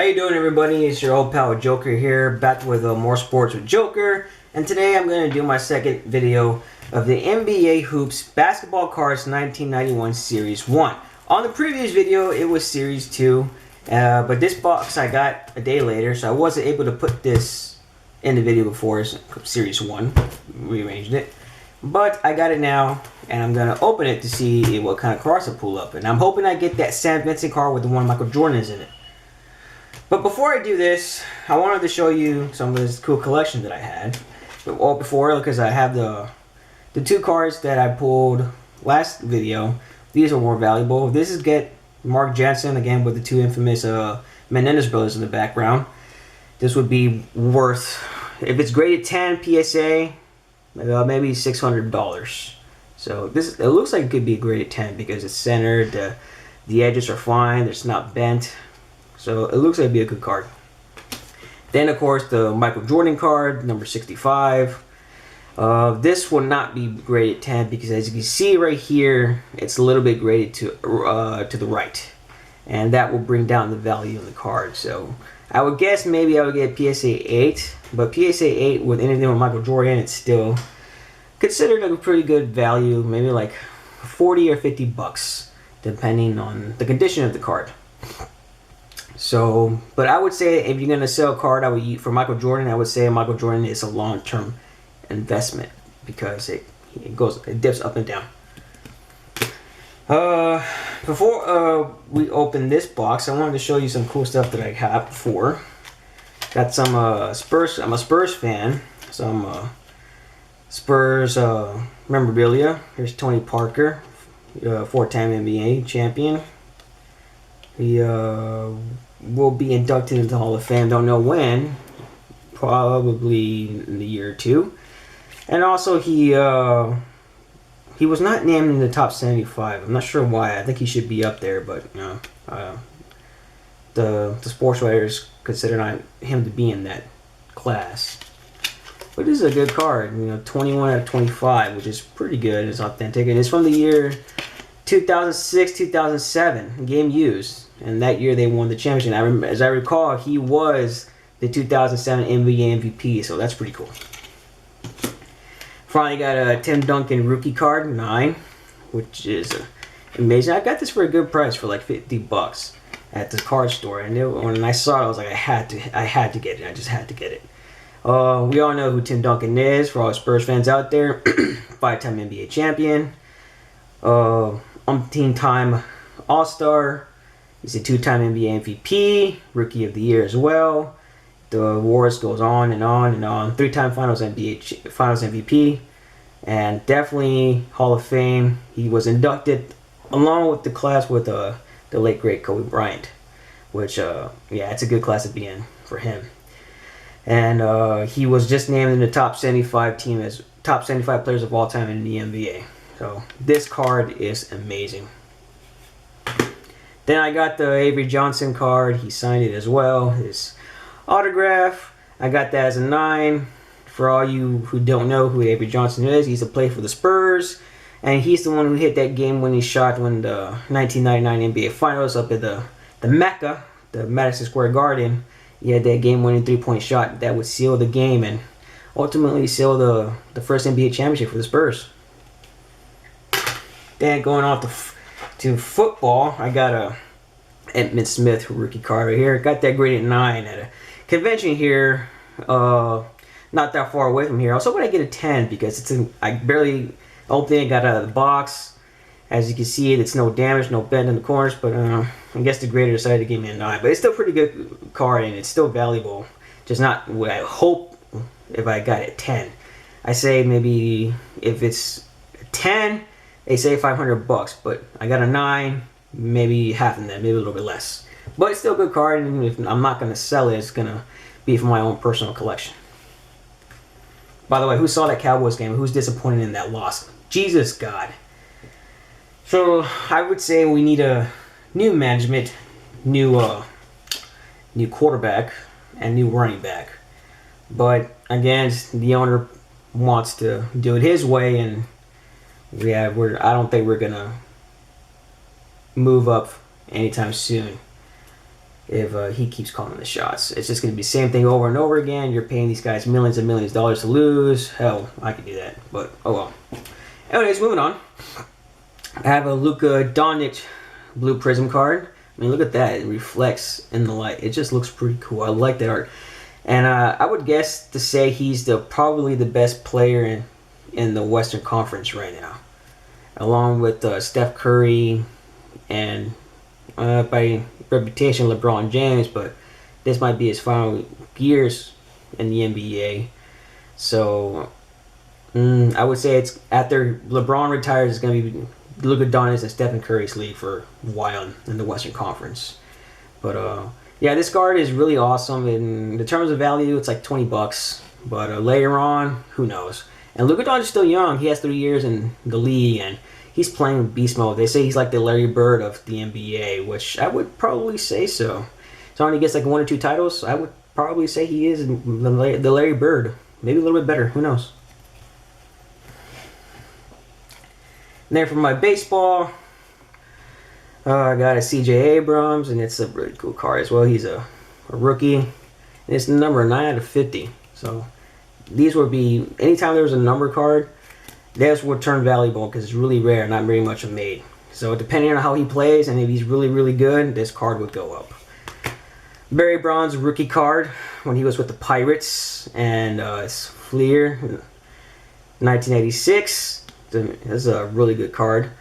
you doing, everybody? It's your old pal Joker here, back with more sports with Joker. And today I'm going to do my second video of the NBA Hoops Basketball Cards 1991 Series 1. On the previous video, it was Series 2, but this box I got a day later, so I wasn't able to put this in the video before Series 1. Rearranged it. But I got it now, and I'm going to open it to see what kind of cards I pull up. And I'm hoping I get that Sam Vincent card with the one Michael Jordan is in it. But before I do this, I wanted to show you some of this cool collection that I had. Well, before, because I have the two cards that I pulled last video. These are more valuable. This is get Mark Jansen, again with the two infamous Menendez brothers in the background. This would be worth, if it's graded 10 PSA, maybe $600. So this, it looks like it could be graded 10 because it's centered, the edges are fine, it's not bent. So it looks like it'd be a good card. Then of course the Michael Jordan card, number 65. This will not be graded 10 because as you can see right here, it's a little bit graded to the right. And that will bring down the value of the card. So I would guess maybe I would get PSA 8. But PSA 8 with anything with Michael Jordan, it's still considered a pretty good value. Maybe like 40 or 50 bucks, depending on the condition of the card. So, but I would say if you're gonna sell a card, for Michael Jordan, I would say Michael Jordan is a long-term investment because it dips up and down. Before we open this box, I wanted to show you some cool stuff that I have before. Got some Spurs. I'm a Spurs fan. Some Spurs memorabilia. Here's Tony Parker, four-time NBA champion. He will be inducted into the Hall of Fame. Don't know when. Probably in the year or two. And also he was not named in the top 75. I'm not sure why. I think he should be up there, but you know, the sports writers consider him to be in that class. But this is a good card. You know, 21 out of 25, which is pretty good. It's authentic, and it's from the year 2006-2007, game used, and that year they won the championship. As I recall, he was the 2007 NBA MVP, so that's pretty cool. Finally got a Tim Duncan rookie card, 9, which is amazing. I got this for a good price, for like 50 bucks at the card store, and when I saw it, I was like, I had to get it. I just had to get it. We all know who Tim Duncan is, for all Spurs fans out there. 5-time NBA champion. Umpteen-time All-Star. He's a 2-time NBA MVP, Rookie of the Year as well. The awards goes on and on and on. 3-time Finals MVP, and definitely Hall of Fame. He was inducted along with the class with the late great Kobe Bryant, which yeah, it's a good class to be in for him. And he was just named in the top 75 team as top 75 players of all time in the NBA. So this card is amazing. Then I got the Avery Johnson card. He signed it as well. His autograph. I got that as a 9. For all you who don't know who Avery Johnson is, he used to play for the Spurs. And he's the one who hit that game-winning shot when the 1999 NBA Finals up at the Mecca, the Madison Square Garden. He had that game-winning 3-point shot that would seal the game and ultimately seal the first NBA championship for the Spurs. Then going off to football, I got a Emmitt Smith rookie card right here. Got that graded 9 at a convention here, not that far away from here. I was hoping I get a 10 because I barely opened it, got out of the box. As you can see, it's no damage, no bend in the corners, but I guess the grader decided to give me a 9. But it's still a pretty good card and it's still valuable. Just not what I hope if I got it 10. I say maybe if it's a 10, they say 500 bucks, but I got a 9, maybe half of that, maybe a little bit less. But it's still a good card, and if I'm not going to sell it, it's going to be for my own personal collection. By the way, who saw that Cowboys game? Who's disappointed in that loss? Jesus God. So I would say we need a new management, new quarterback, and new running back. But again, the owner wants to do it his way, and I don't think we're gonna move up anytime soon. if he keeps calling the shots. It's just going to be the same thing over and over again. You're paying these guys millions and millions of dollars to lose. Hell, I could do that, but oh well. Anyways, moving on. I have a Luka Doncic blue prism card. I mean, look at that. It reflects in the light. It just looks pretty cool. I like that art. And I would guess to say he's probably the best player in the Western Conference right now, along with Steph Curry and by reputation LeBron James. But this might be his final years in the NBA. So I would say it's after LeBron retires, it's going to be Luka Doncic and Stephen Curry's league for a while in the Western Conference. But yeah, this card is really awesome. In the terms of value, it's like $20. But later on, who knows? And Luka Doncic is still young. He has 3 years in the league, and he's playing with beast mode. They say he's like the Larry Bird of the NBA, which I would probably say so. So when he gets like 1 or 2 titles, I would probably say he is the Larry Bird. Maybe a little bit better. Who knows? And then for my baseball, I got a C.J. Abrams, and it's a really cool card as well. He's a rookie, and it's number 9 out of 50. So these would be, anytime there was a number card, this would turn valuable because it's really rare, not very much made. So depending on how he plays, and if he's really, really good, this card would go up. Barry Bonds rookie card when he was with the Pirates, and it's Fleer, 1986. That's a really good card.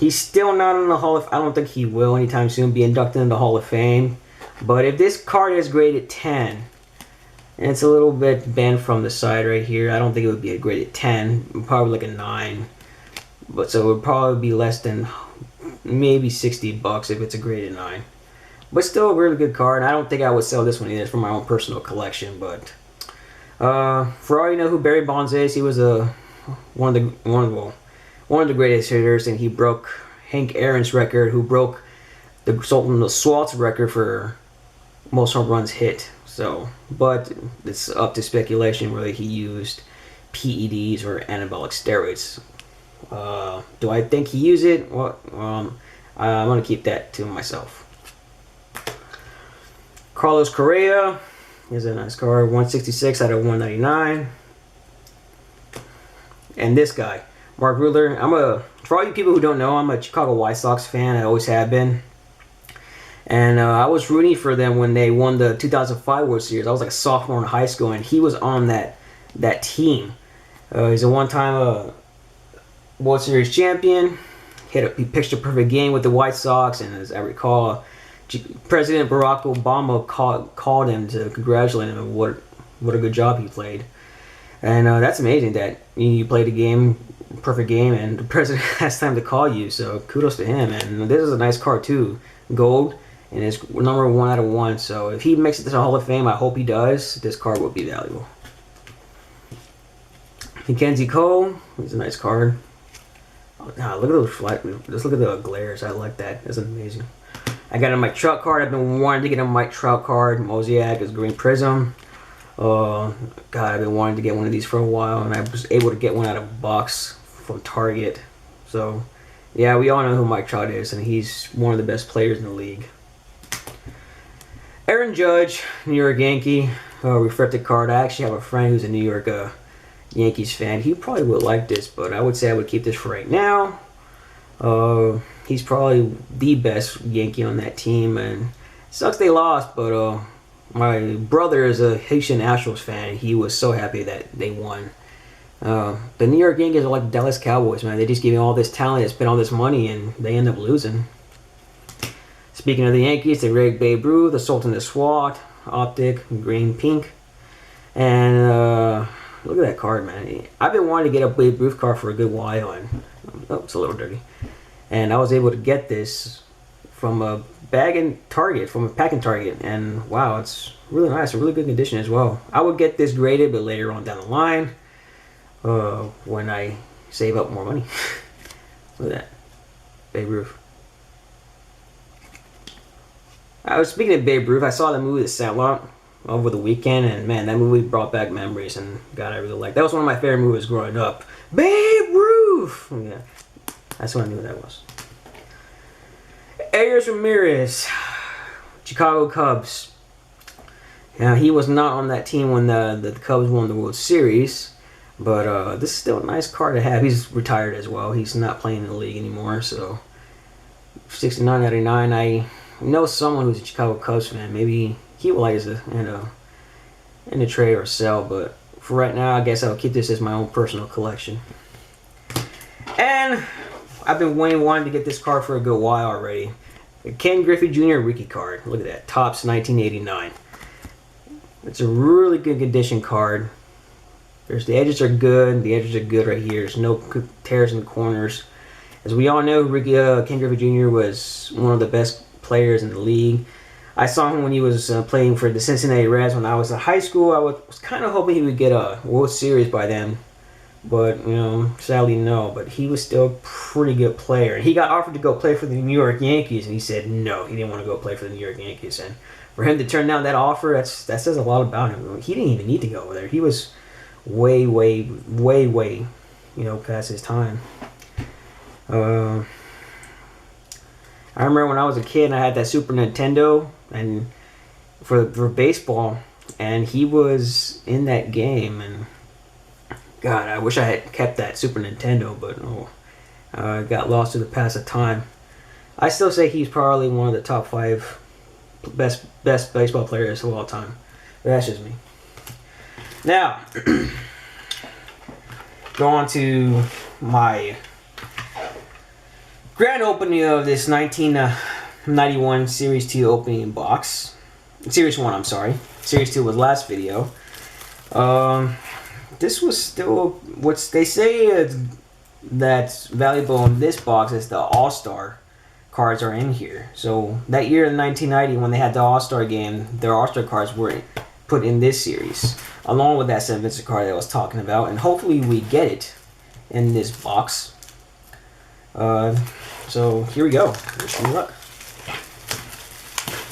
He's still not in the Hall of... I don't think he will anytime soon be inducted in the Hall of Fame. But if this card is graded 10, and it's a little bit bent from the side right here, I don't think it would be a graded 10. Probably like a 9. But so it would probably be less than maybe $60 if it's a graded 9. But still a really good card. I don't think I would sell this one either. It's for my own personal collection. But for all you know who Barry Bonds is, he was one of the greatest hitters, and he broke Hank Aaron's record, who broke the Sultan of Swat's record for most home runs hit. So, but it's up to speculation whether he used PEDs or anabolic steroids. Do I think he used it? Well, I'm gonna keep that to myself. Carlos Correa is a nice card, 166 out of 199. And this guy, Mark Ruler. For all you people who don't know, I'm a Chicago White Sox fan. I always have been. And I was rooting for them when they won the 2005 World Series. I was like a sophomore in high school, and he was on that team. He's a one-time World Series champion. He pitched a perfect game with the White Sox, and as I recall, President Barack Obama called him to congratulate him on what a good job he played. And that's amazing that you played a game, perfect game, and the president has time to call you. So kudos to him. And this is a nice card too, gold, and it's number 1 out of 1. So if he makes it to the Hall of Fame, I hope he does. This card will be valuable. Mackenzie Cole, he's a nice card. Oh, look at those just look at the glares. I like that. That's amazing. I got a Mike Trout card. I've been wanting to get a Mike Trout card. Mosaic is green prism. God, I've been wanting to get one of these for a while, and I was able to get one out of a box from Target. So, yeah, we all know who Mike Trout is, and he's one of the best players in the league. Aaron Judge, New York Yankee, refracted card. I actually have a friend who's a New York Yankees fan. He probably would like this, but I would say I would keep this for right now. He's probably the best Yankee on that team, and it sucks they lost, but my brother is a Haitian Astros fan. He was so happy that they won. The New York Yankees are like the Dallas Cowboys, man. They just give you all this talent, they spend all this money, and they end up losing. Speaking of the Yankees, the Red Babe Ruth, the Sultan of Swat, Optic, green, pink. And look at that card, man. I've been wanting to get a Babe Ruth card for a good while, and oh, it's a little dirty. And I was able to get this from a packing Target, and wow, it's really nice, a really good condition as well. I would get this graded, but later on down the line, when I save up more money. Look at that, Babe Ruth. I was speaking of Babe Ruth. I saw the movie The Sandlot over the weekend, and man, that movie brought back memories, and God, I really liked. That was one of my favorite movies growing up. Babe Ruth. Yeah, that's when I knew what that was. Arias Ramirez, Chicago Cubs. Now, he was not on that team when the Cubs won the World Series, but this is still a nice card to have. He's retired as well. He's not playing in the league anymore, so 69.99. I know someone who's a Chicago Cubs fan. Maybe he would like to, in a trade or sell, but for right now, I guess I'll keep this as my own personal collection. And I've been wanting to get this card for a good while already. A Ken Griffey Jr. rookie card. Look at that. Topps 1989. It's a really good condition card. The edges are good. The edges are good right here. There's no tears in the corners. As we all know, Ken Griffey Jr. was one of the best players in the league. I saw him when he was playing for the Cincinnati Reds when I was in high school. I was kind of hoping he would get a World Series by then. But, sadly no. But he was still a pretty good player. He got offered to go play for the New York Yankees, and he said no. He didn't want to go play for the New York Yankees. And for him to turn down that offer, that says a lot about him. He didn't even need to go over there. He was way, past his time. I remember when I was a kid and I had that Super Nintendo and for baseball, and he was in that game, and God, I wish I had kept that Super Nintendo, but I got lost to the pass of time. I still say he's probably one of the top 5 best baseball players of all time. But that's just me. Now, go on to my grand opening of this 1991 Series 2 opening box. Series 1, I'm sorry. Series 2 was last video. This was still, what they say that's valuable in this box is the All-Star cards are in here. So that year in 1990 when they had the All-Star game, their All-Star cards were put in this series, along with that St. Vincent card that I was talking about, and hopefully we get it in this box. So here we go. Wish me luck.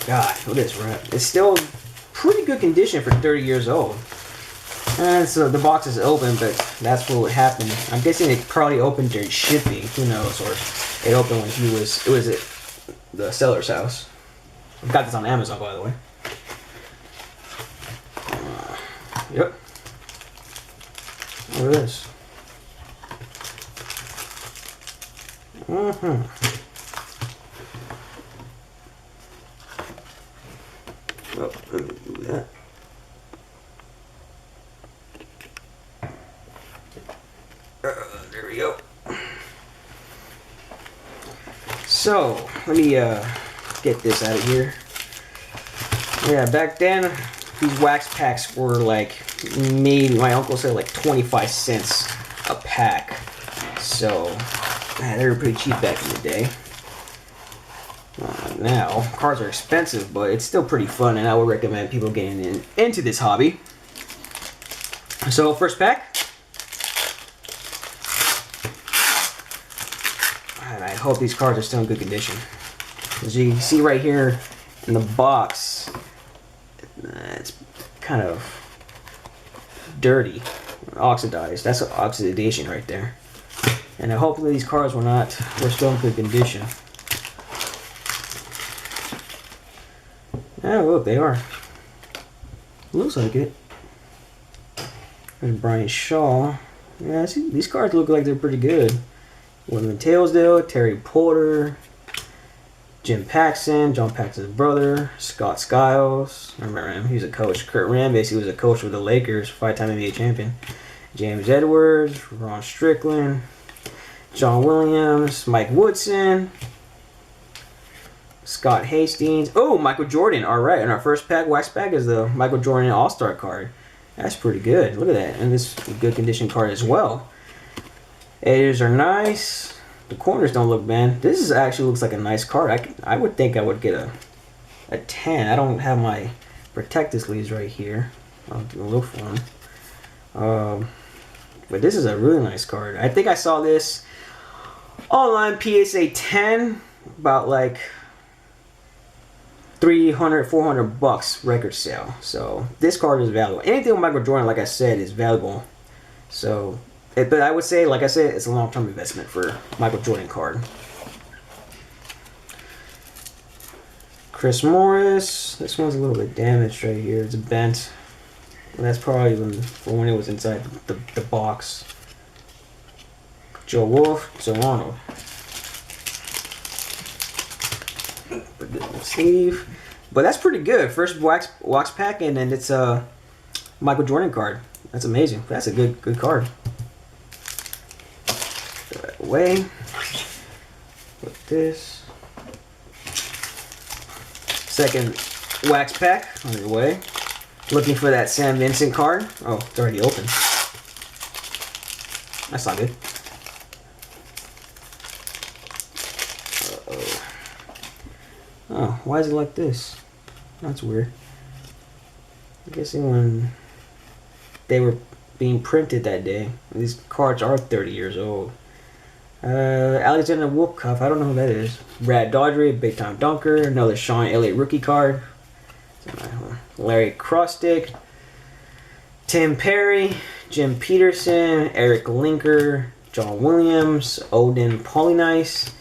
God, look at this wrap. It's still pretty good condition for 30 years old. And so the box is open, but that's what would happen. I'm guessing it probably opened during shipping. Who knows? Or it opened when it was at the seller's house. I got this on Amazon, by the way. Yep. Look at this. Oh, let me do that. There we go. So, let me get this out of here. Yeah, back then, these wax packs were like, my uncle said like 25 cents a pack. So, they were pretty cheap back in the day. Now, cards are expensive, but it's still pretty fun, and I would recommend people getting into this hobby. So, first pack. And I hope these cards are still in good condition. As you can see right here in the box, it's kind of dirty, oxidized. That's oxidation right there. And hopefully these cards were still in good condition. Yeah, look, they are. Looks like it. There's Brian Shaw. Yeah, see, these cards look like they're pretty good. William Tailsdale, Terry Porter, Jim Paxson, John Paxson's brother, Scott Skiles. I remember him. He was a coach. Kurt Rambis, he was a coach with the Lakers, 5-time NBA champion. James Edwards, Ron Strickland, John Williams, Mike Woodson, Scott Hastings. Oh, Michael Jordan. All right, and our first pack, wax pack, is the Michael Jordan All-Star card. That's pretty good. Look at that. And this is a good condition card as well. Edges are nice. The corners don't look bad. This actually looks like a nice card. I would think I would get a 10. I don't have my protective sleeves right here. I'll do a look for them. But this is a really nice card. I think I saw this online PSA 10 about like $300, $400 record sale. So this card is valuable. Anything with Michael Jordan, like I said, is valuable. So, but I would say, like I said, it's a long-term investment for Michael Jordan card. Chris Morris. This one's a little bit damaged right here. It's bent. And that's probably when it was inside the box. Joe Wolf, Toronto. Put this in the sleeve. But that's pretty good. First wax pack, and then it's a Michael Jordan card. That's amazing. That's a good card. Throw that away. Put this. Second wax pack on your way. Looking for that Sam Vincent card. Oh, it's already open. That's not good. Uh-oh. Oh, why is it like this? That's weird. I'm guessing when they were being printed that day. These cards are 30 years old. Alexander Wolfcuff, I don't know who that is. Brad Daughtry, big time dunker. Another Sean Elliott rookie card. Larry Krostick. Tim Perry. Jim Peterson. Eric Linker. John Williams. Odin Polynice.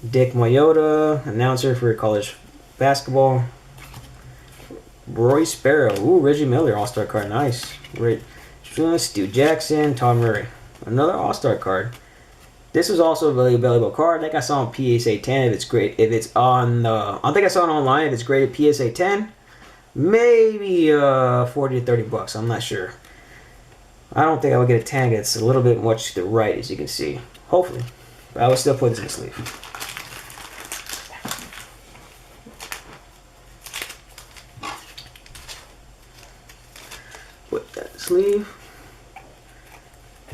Dick Mayota, announcer for college basketball. Roy Sparrow. Ooh, Reggie Miller, All-Star card. Nice. Great. Stu Jackson. Tom Murray. Another All-Star card. This was also a really valuable card. I think I saw on PSA 10 if it's great. If it's on I think I saw it online if it's graded PSA 10. Maybe 40 to 30 bucks. I'm not sure. I don't think I would get a 10. It's a little bit much to the right, as you can see. Hopefully. But I would still put this in the sleeve. Put that in the sleeve.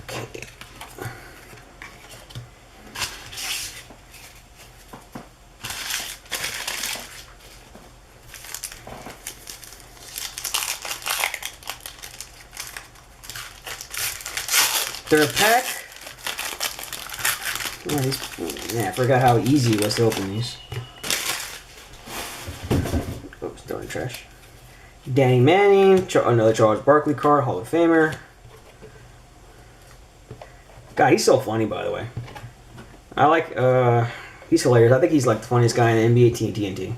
Okay. Third pack. Yeah, I forgot how easy it was to open these. Oops, throwing trash. Danny Manning, another Charles Barkley card, Hall of Famer. God, he's so funny, by the way. I like, he's hilarious. I think he's like the funniest guy in the NBA TNT.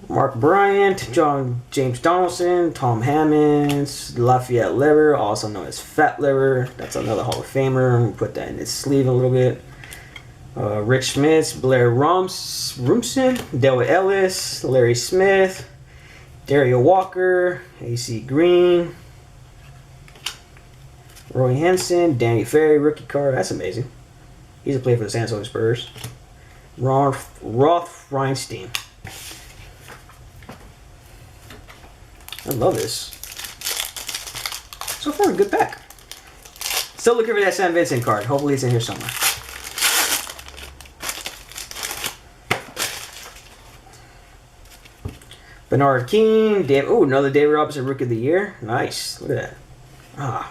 Mark Bryant, James Donaldson, Tom Hammonds, Lafayette Liver, also known as Fat Liver. That's another Hall of Famer. I'm going to put that in his sleeve a little bit. Rich Smith, Blair Rumson, Delwood Ellis, Larry Smith, Dario Walker, AC Green, Roy Henson, Danny Ferry, rookie card. That's amazing. He's a player for the San Antonio Spurs. Roth Reinstein. I love this. So far, a good pack. Still looking for that Sam Vincent card. Hopefully it's in here somewhere. Bernard King. Another David Robinson Rookie of the Year. Nice. Look at that.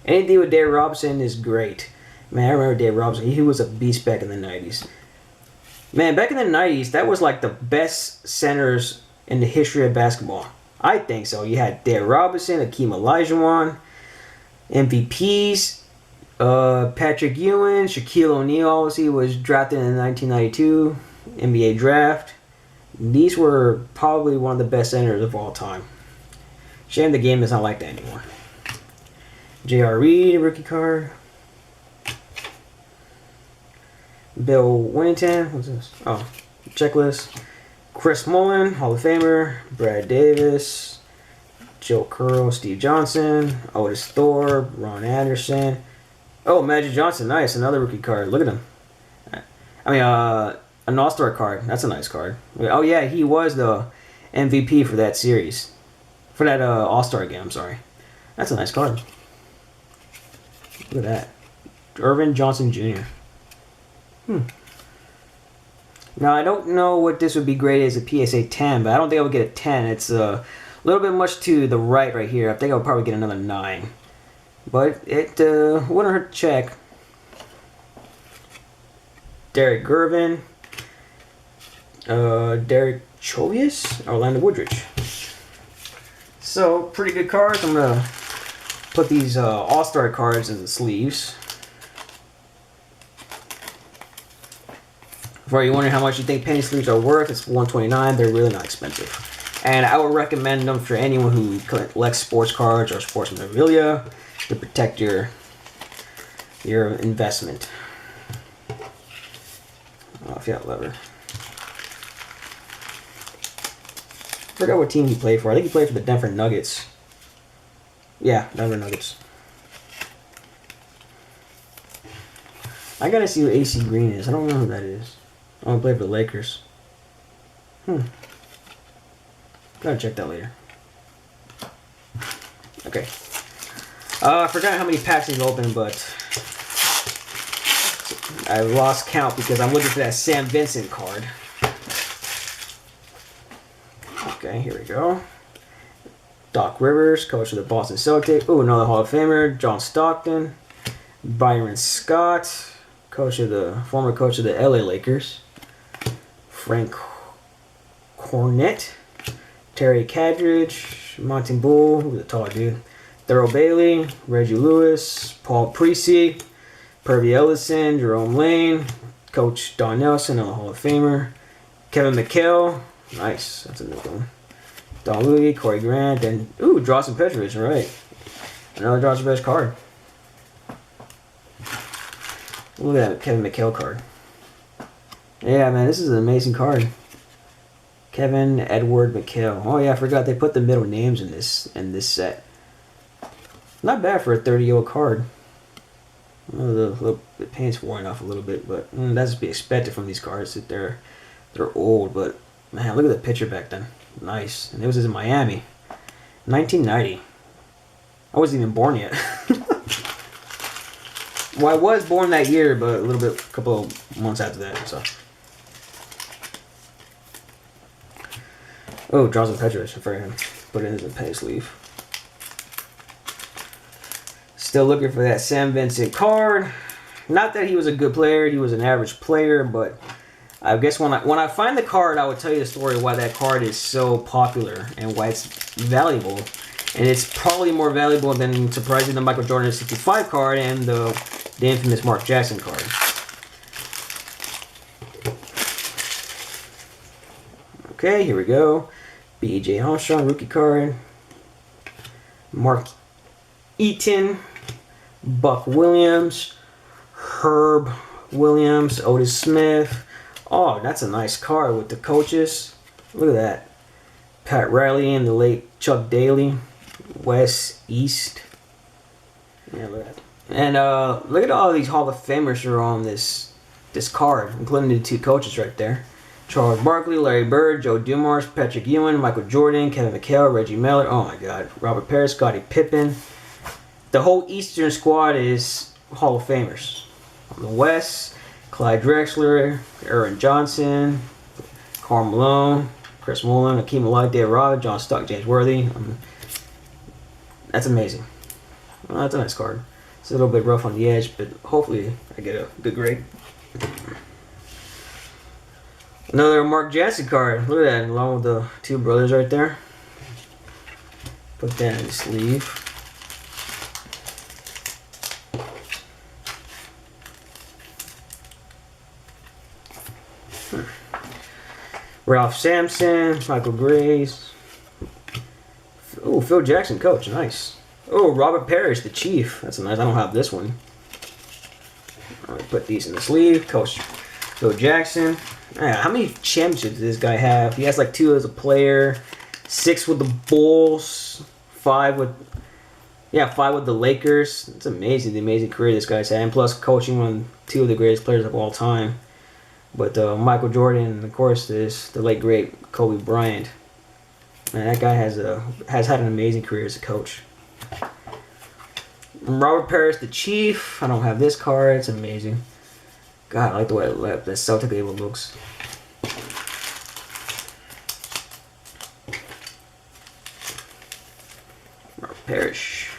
Anything with David Robinson is great. Man, I remember David Robinson. He was a beast back in the 90s. Man, back in the 90s, that was like the best centers in the history of basketball. I think so. You had David Robinson, Akeem Olajuwon, MVPs, Patrick Ewing, Shaquille O'Neal obviously was drafted in the 1992 NBA draft. These were probably one of the best centers of all time. Shame the game is not like that anymore. J.R. Reed, rookie card. Bill Winnington. What's this? Oh, checklist. Chris Mullin, Hall of Famer. Brad Davis. Joe Curl, Steve Johnson. Otis Thorpe, Ron Anderson. Oh, Magic Johnson. Nice. Another rookie card. Look at him. I mean, an All-Star card. That's a nice card. Oh, yeah. He was the MVP for that series. For that All-Star game, I'm sorry. That's a nice card. Look at that. Irvin Johnson Jr. Now, I don't know what this would be graded as a PSA 10, but I don't think I would get a 10. It's a little bit much to the right here. I think I would probably get another 9. But it wouldn't hurt to check. Derek Gervin. Derek Chovius. Orlando Woodridge. So, pretty good cards. I'm going to put these All-Star cards in the sleeves. For you wondering how much you think penny sleeves are worth, it's $129. They're really not expensive. And I would recommend them for anyone who collects sports cards or sports memorabilia to protect your investment. Oh, Fiat lever. I forgot what team he played for. I think he played for the Denver Nuggets. Yeah, Denver Nuggets. I gotta see what AC Green is. I don't know who that is. I want to play for the Lakers. Gotta check that later. Okay. I forgot how many packs he's opened, but I lost count because I'm looking for that Sam Vincent card. Okay, here we go. Doc Rivers, coach of the Boston Celtics. Ooh, another Hall of Famer. John Stockton. Byron Scott, former coach of the LA Lakers. Frank Cornett. Terry Cadridge. Monty Bull, who's a tall dude. Thurl Bailey. Reggie Lewis. Paul Pressey. Purvey Ellison. Jerome Lane. Coach Don Nelson, another Hall of Famer. Kevin McHale. Nice, that's a new one. Don Louis, Corey Grant, and ooh, Drazen Petrovic, right. Another Drazen Petrovic card. Look at that Kevin McHale card. Yeah, man, this is an amazing card. Kevin Edward McHale. Oh yeah, I forgot they put the middle names in this set. Not bad for a 30-year-old card. The paint's worn off a little bit, but that's to be expected from these cards that they're old. But man, look at the picture back then. Nice. And it was in Miami. 1990. I wasn't even born yet. Well, I was born that year, but a couple of months after that. So. Oh, Drazen Petrovic for him. Put it in his penny sleeve. Still looking for that Sam Vincent card. Not that he was a good player. He was an average player, but I guess when I find the card, I will tell you the story why that card is so popular and why it's valuable. And it's probably more valuable than, surprisingly, the Michael Jordan 65 card and the infamous Mark Jackson card. Okay, here we go. B.J. Armstrong rookie card. Mark Eaton. Buck Williams. Herb Williams. Otis Smith. Oh, that's a nice card with the coaches. Look at that. Pat Riley and the late Chuck Daly. West East. Yeah, look at that. And look at all these Hall of Famers who are on this card, including the two coaches right there. Charles Barkley, Larry Bird, Joe Dumars, Patrick Ewing, Michael Jordan, Kevin McHale, Reggie Miller. Oh my God. Robert Parrish, Scottie Pippen. The whole Eastern squad is Hall of Famers. On the West, Clyde Drexler, Aaron Johnson, Karl Malone, Chris Mullin, Akeem Olajuwon, Rob, John Stock, James Worthy. That's amazing. Well, that's a nice card. It's a little bit rough on the edge, but hopefully I get a good grade. Another Mark Jackson card. Look at that, along with the two brothers right there. Put that in the sleeve. Ralph Sampson, Michael Grace. Oh, Phil Jackson, coach, nice. Oh, Robert Parrish, the Chief. That's nice. I don't have this one. I'll put these in the sleeve. Coach Phil Jackson. How many championships does this guy have? He has like 2 as a player, 6 with the Bulls, 5 with the Lakers. It's amazing, the amazing career this guy's had, and plus coaching 2 of the greatest players of all time. But Michael Jordan, and of course, the late great Kobe Bryant. Man, that guy has had an amazing career as a coach. Robert Parrish, the Chief. I don't have this card. It's amazing. God, I like the way that Celtic label looks. Robert Parrish.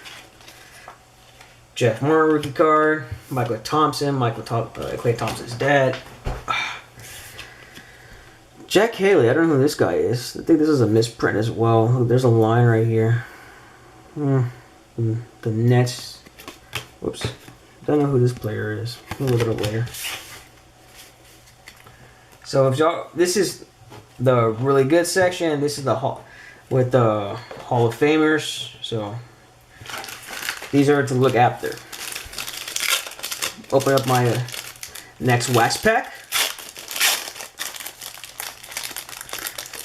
Jeff Moore rookie card. Michael Thompson. Clay Thompson's dad. Jack Haley, I don't know who this guy is. I think this is a misprint as well. There's a line right here. The Nets. Whoops. Don't know who this player is. We'll look it up later. So if y'all, this is the really good section, and this is the Hall with the Hall of Famers. So these are to look after. Open up my next wax pack.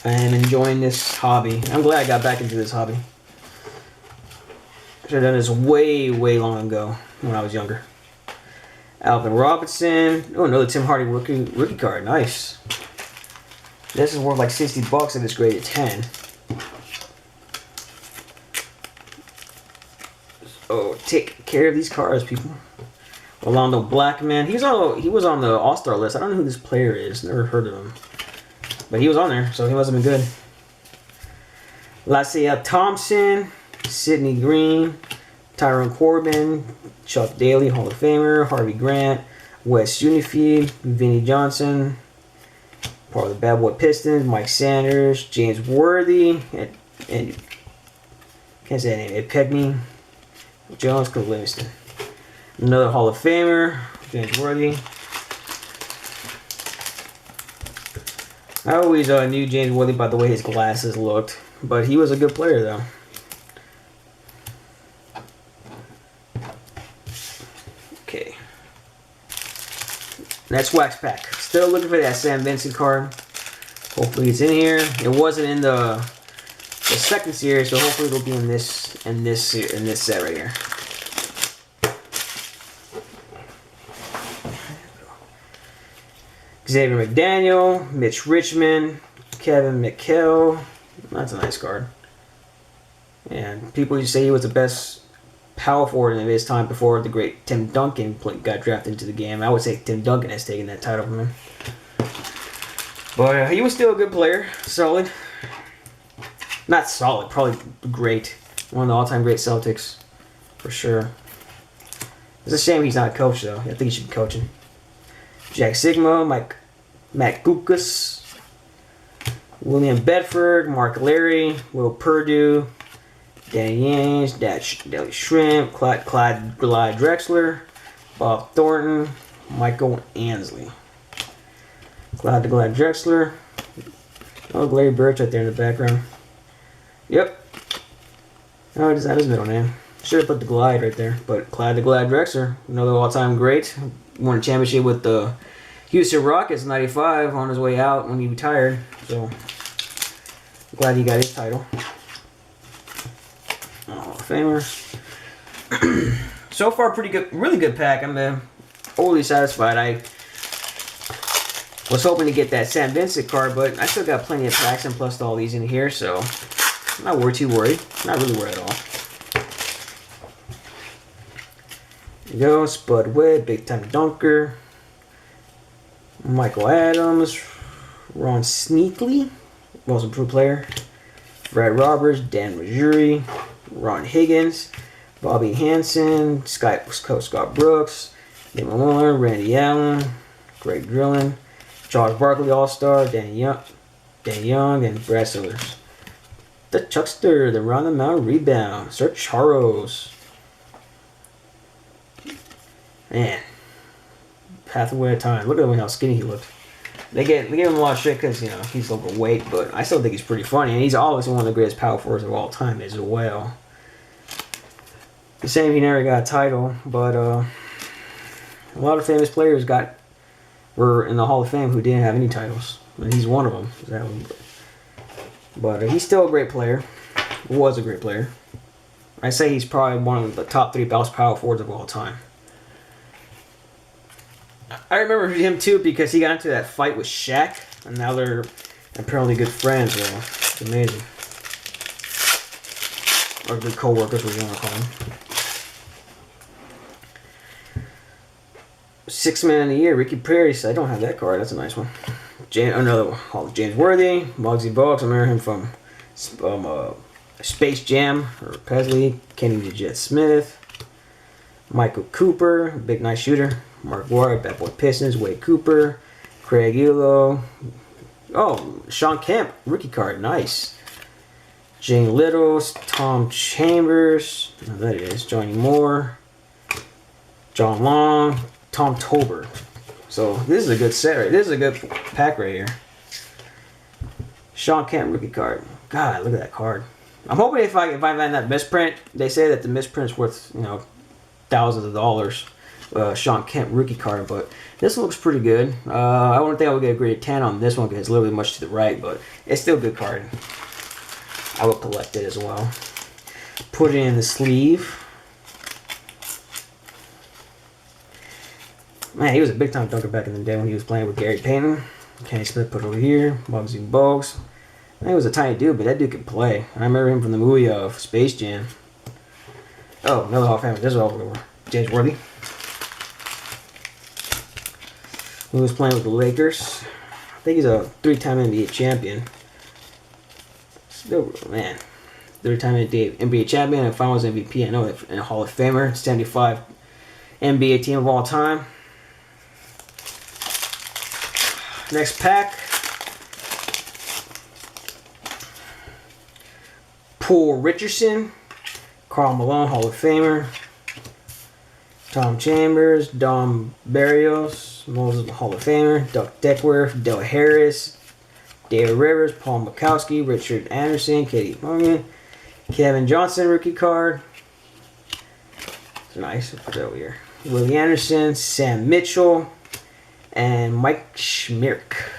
I am enjoying this hobby. I'm glad I got back into this hobby. Should have done this way long ago when I was younger. Alvin Robinson. Oh, another Tim Hardy rookie card. Nice. This is worth like $60 if it's graded 10. Oh, take care of these cards, people. Orlando Blackman. He was on the All-Star list. I don't know who this player is. Never heard of him. But he was on there, so he must have been good. Lassia Thompson, Sidney Green, Tyrone Corbin, Chuck Daly, Hall of Famer, Harvey Grant, Wes Unifeed, Vinnie Johnson, part of the Bad Boy Pistons, Mike Sanders, James Worthy, and can't say that name, Ed Pegney, Jones, Cliff Livingston. Another Hall of Famer, James Worthy. I always knew James Worthy by the way his glasses looked, but he was a good player though. Okay. Next wax pack. Still looking for that Sam Vincent card. Hopefully it's in here. It wasn't in the second series, so hopefully it'll be in this set right here. Xavier McDaniel, Mitch Richmond, Kevin McHale. That's a nice card. And people used to say he was the best power forward in his time before the great Tim Duncan got drafted into the game. I would say Tim Duncan has taken that title from him. But he was still a good player. Solid. Not solid, probably great. One of the all-time great Celtics. For sure. It's a shame he's not a coach, though. I think he should be coaching. Jack Sigma, Matt Gukas, William Bedford, Mark Larry, Will Perdue, Danny Ainge, Deli Shrimp, Clyde Drexler, Bob Thornton, Michael Ansley. Clyde Drexler. Oh, Larry Birch right there in the background. Yep. Oh, is that his middle name? Should have put the Glide right there. But Clyde Drexler, another all-time great. Won a championship with the Houston Rockets in '95 on his way out when he retired. So, glad he got his title. Hall of Famer. So far, pretty good, really good pack. I'm overly satisfied. I was hoping to get that Sam Vincent card, but I still got plenty of packs and plus all these in here, so I'm not too worried. Not really worried at all. There you go, Spud Webb, big time dunker. Michael Adams, Ron Sneakley, most improved player. Fred Roberts, Dan Majuri, Ron Higgins, Bobby Hansen, Scott Brooks, Damon Lillard, Randy Allen, Greg Drillin, Charles Barkley All-Star, Danny Young, and Brad Sillers. The Chuckster, the Round the Mound Rebound, Sir Charles. Man. Pathway of Time. Look at him, how skinny he looked. They give him a lot of shit because, you know, he's overweight, but I still think he's pretty funny. And he's obviously one of the greatest power forwards of all time as well. The same, he never got a title, but a lot of famous players were in the Hall of Fame who didn't have any titles. And he's one of them. But he's still a great player. Was a great player. I say he's probably one of the top 3 best power forwards of all time. I remember him too because he got into that fight with Shaq, and now they're apparently good friends. So it's amazing. Or good co-workers, what you want to call them. 6th Man of the Year, Ricky Perry. I don't have that card. That's a nice one. Another James Worthy, Muggsy Bogues. I remember him from Space Jam or Pesley. Kenny the Jet Smith. Michael Cooper, big nice shooter. Mark Ward, Bad Boy Pistons, Wade Cooper, Craig Elo. Oh, Sean Kemp, rookie card, nice. Jane Littles, Tom Chambers, oh, that is, Johnny Moore, John Long, Tom Tolbert. So this is a good set, right? This is a good pack right here. Sean Kemp rookie card. God, look at that card. I'm hoping if I find that misprint, they say that the misprint's worth, you know, thousands of dollars. Sean Kemp rookie card, but this looks pretty good. I don't think I would get a grade 10 on this one because it's literally much to the right, but it's still a good card. I would collect it as well. Put it in the sleeve. Man, he was a big time dunker back in the day when he was playing with Gary Payton. Kenny Smith put it over here. Muggsy Bogues. I think he was a tiny dude, but that dude could play. I remember him from the movie of Space Jam. Oh, another Hall of Famer. This is over. James Worthy. He was playing with the Lakers. I think he's a 3-time NBA champion. Still, man, 3-time NBA champion and Finals MVP. I know that, and a Hall of Famer. 75 NBA team of all time. Next pack. Paul Richardson, Karl Malone, Hall of Famer. Tom Chambers, Dom Barrios, Moses, Hall of Famer. Duck Deckworth, Del Harris, David Rivers, Paul Mikowski, Richard Anderson, Katie Morgan, Kevin Johnson, rookie card. It's nice. Put that over here. Willie Anderson, Sam Mitchell, and Mike Schmirk.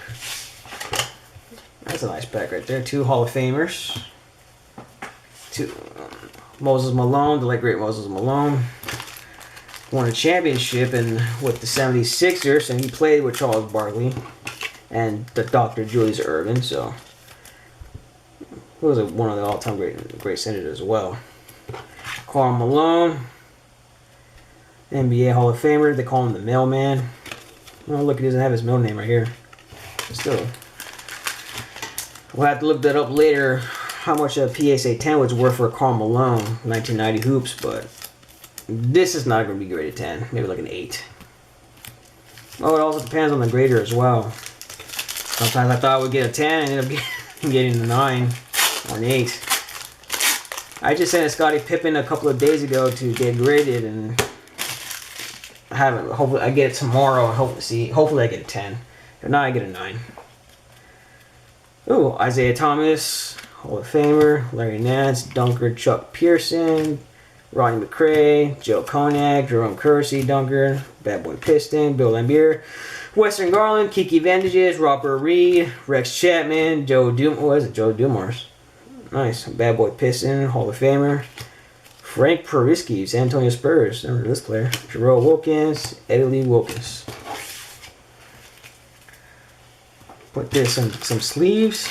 That's a nice pack right there. 2 Hall of Famers. 2 Moses Malone, the late great Moses Malone. Won a championship with the 76ers, and he played with Charles Barkley and the Dr. Julius Erving, so he was one of the all-time great centers as well. Karl Malone, NBA Hall of Famer. They call him the mailman. Oh, look, he doesn't have his middle name right here. But still, we'll have to look that up later, how much a PSA 10 was worth for Karl Malone, 1990 hoops, but this is not going to be graded 10. Maybe like an 8. Oh, it also depends on the grader as well. Sometimes I thought I would get a 10 and ended up getting a 9 or an 8. I just sent a Scottie Pippen a couple of days ago to get graded, and I haven't. Hopefully, I get it tomorrow. Hopefully, I get a 10. If not, I get a 9. Ooh, Isaiah Thomas, Hall of Famer. Larry Nance, dunker. Chuck Pearson, Rodney McRae, Joe Konak, Jerome Kersey, dunker. Bad Boy Piston, Bill Laimbeer, Western Garland, Kiki Vantages, Robert Reed, Rex Chapman, Joe Dumars. Nice. Bad Boy Piston, Hall of Famer. Frank Perisky, San Antonio Spurs. Remember this player. Jerome Wilkins, Eddie Lee Wilkins. Put this in some sleeves.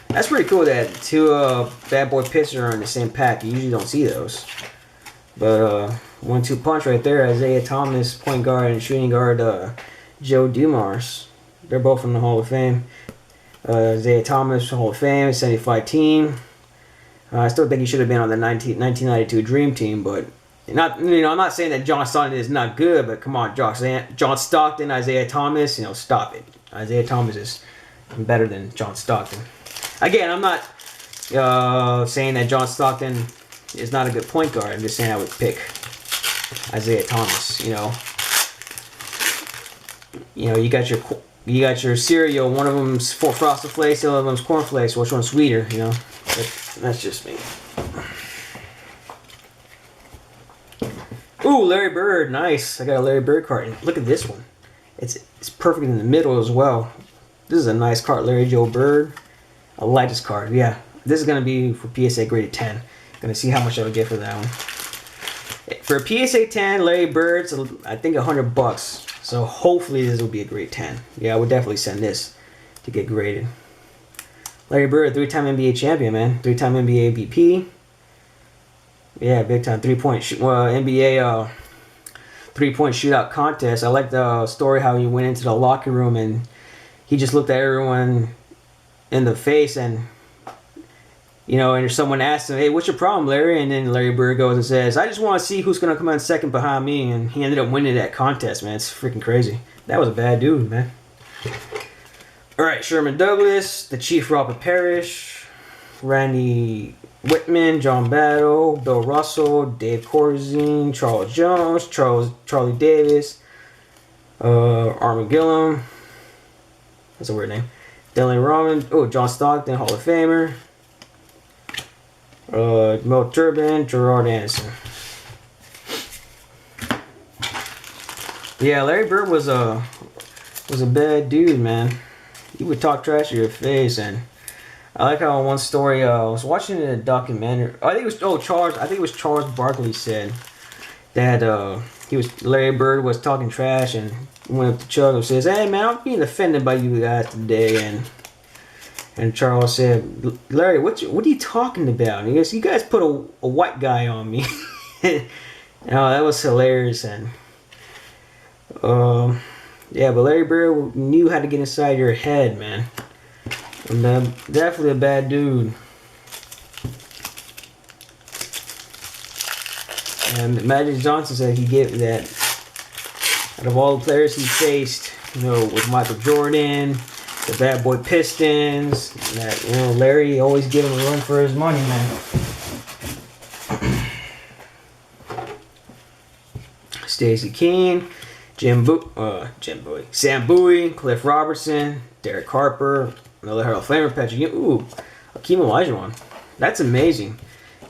That's pretty cool that 2 Bad Boy Pistons are in the same pack. You usually don't see those. But 1-2 punch right there. Isaiah Thomas, point guard, and shooting guard Joe Dumars. They're both from the Hall of Fame. Isaiah Thomas, Hall of Fame, 75 team. I still think he should have been on the 1992 Dream Team, but I'm not saying that John Stockton is not good, but come on, John Stockton, Isaiah Thomas, stop it. Isaiah Thomas is better than John Stockton. Again, I'm not saying that John Stockton is not a good point guard. I'm just saying I would pick Isaiah Thomas. You got your cereal. One of them's Frosted Flakes, the other one's Corn Flakes. Which one's sweeter? That's just me. Ooh, Larry Bird, nice. I got a Larry Bird card. And look at this one. It's perfect in the middle as well. This is a nice card, Larry Joe Bird. I like this card. Yeah, this is gonna be for PSA graded 10. Gonna see how much I would get for that one. For a PSA 10, Larry Bird's I think $100. So hopefully this will be a grade 10. Yeah, I would definitely send this to get graded. Larry Bird, 3-time NBA champion, man. 3-time NBA MVP. Yeah, big time NBA 3-point shootout contest. I like the story how he went into the locker room and he just looked at everyone in the face and and someone asked him, "Hey, what's your problem, Larry?" And then Larry Bird goes and says, "I just want to see who's going to come in second behind me." And he ended up winning that contest, man. It's freaking crazy. That was a bad dude, man. All right, Sherman Douglas, the Chief Robert Parrish, Randy Whitman, John Battle, Bill Russell, Dave Corzine, Charles Jones, Charlie Davis, Armin Gillum. That's a weird name. Stanley Robin. Oh, John Stockton, Hall of Famer. Mel Turbin, Gerard Anderson. Yeah, Larry Bird was a bad dude, man. He would talk trash to your face, and I like how one story I was watching a documentary. I think it was Charles Barkley said that Larry Bird was talking trash and went up to Chuck and says, "Hey man, I'm being offended by you guys today." And Charles said, "Larry, what are you talking about?" And he goes, "You guys put a white guy on me." That was hilarious. And yeah, but Larry Bird knew how to get inside your head, man. And, definitely a bad dude. And Magic Johnson said he gave that out of all the players he faced, with Michael Jordan, the Bad Boy Pistons, that Larry always gave him a run for his money, man. Stacey Keene, Sam Bowie, Cliff Robertson, Derek Harper, another Hall of Famer, Patrick Ewing. Ooh, Hakeem Olajuwon. That's amazing.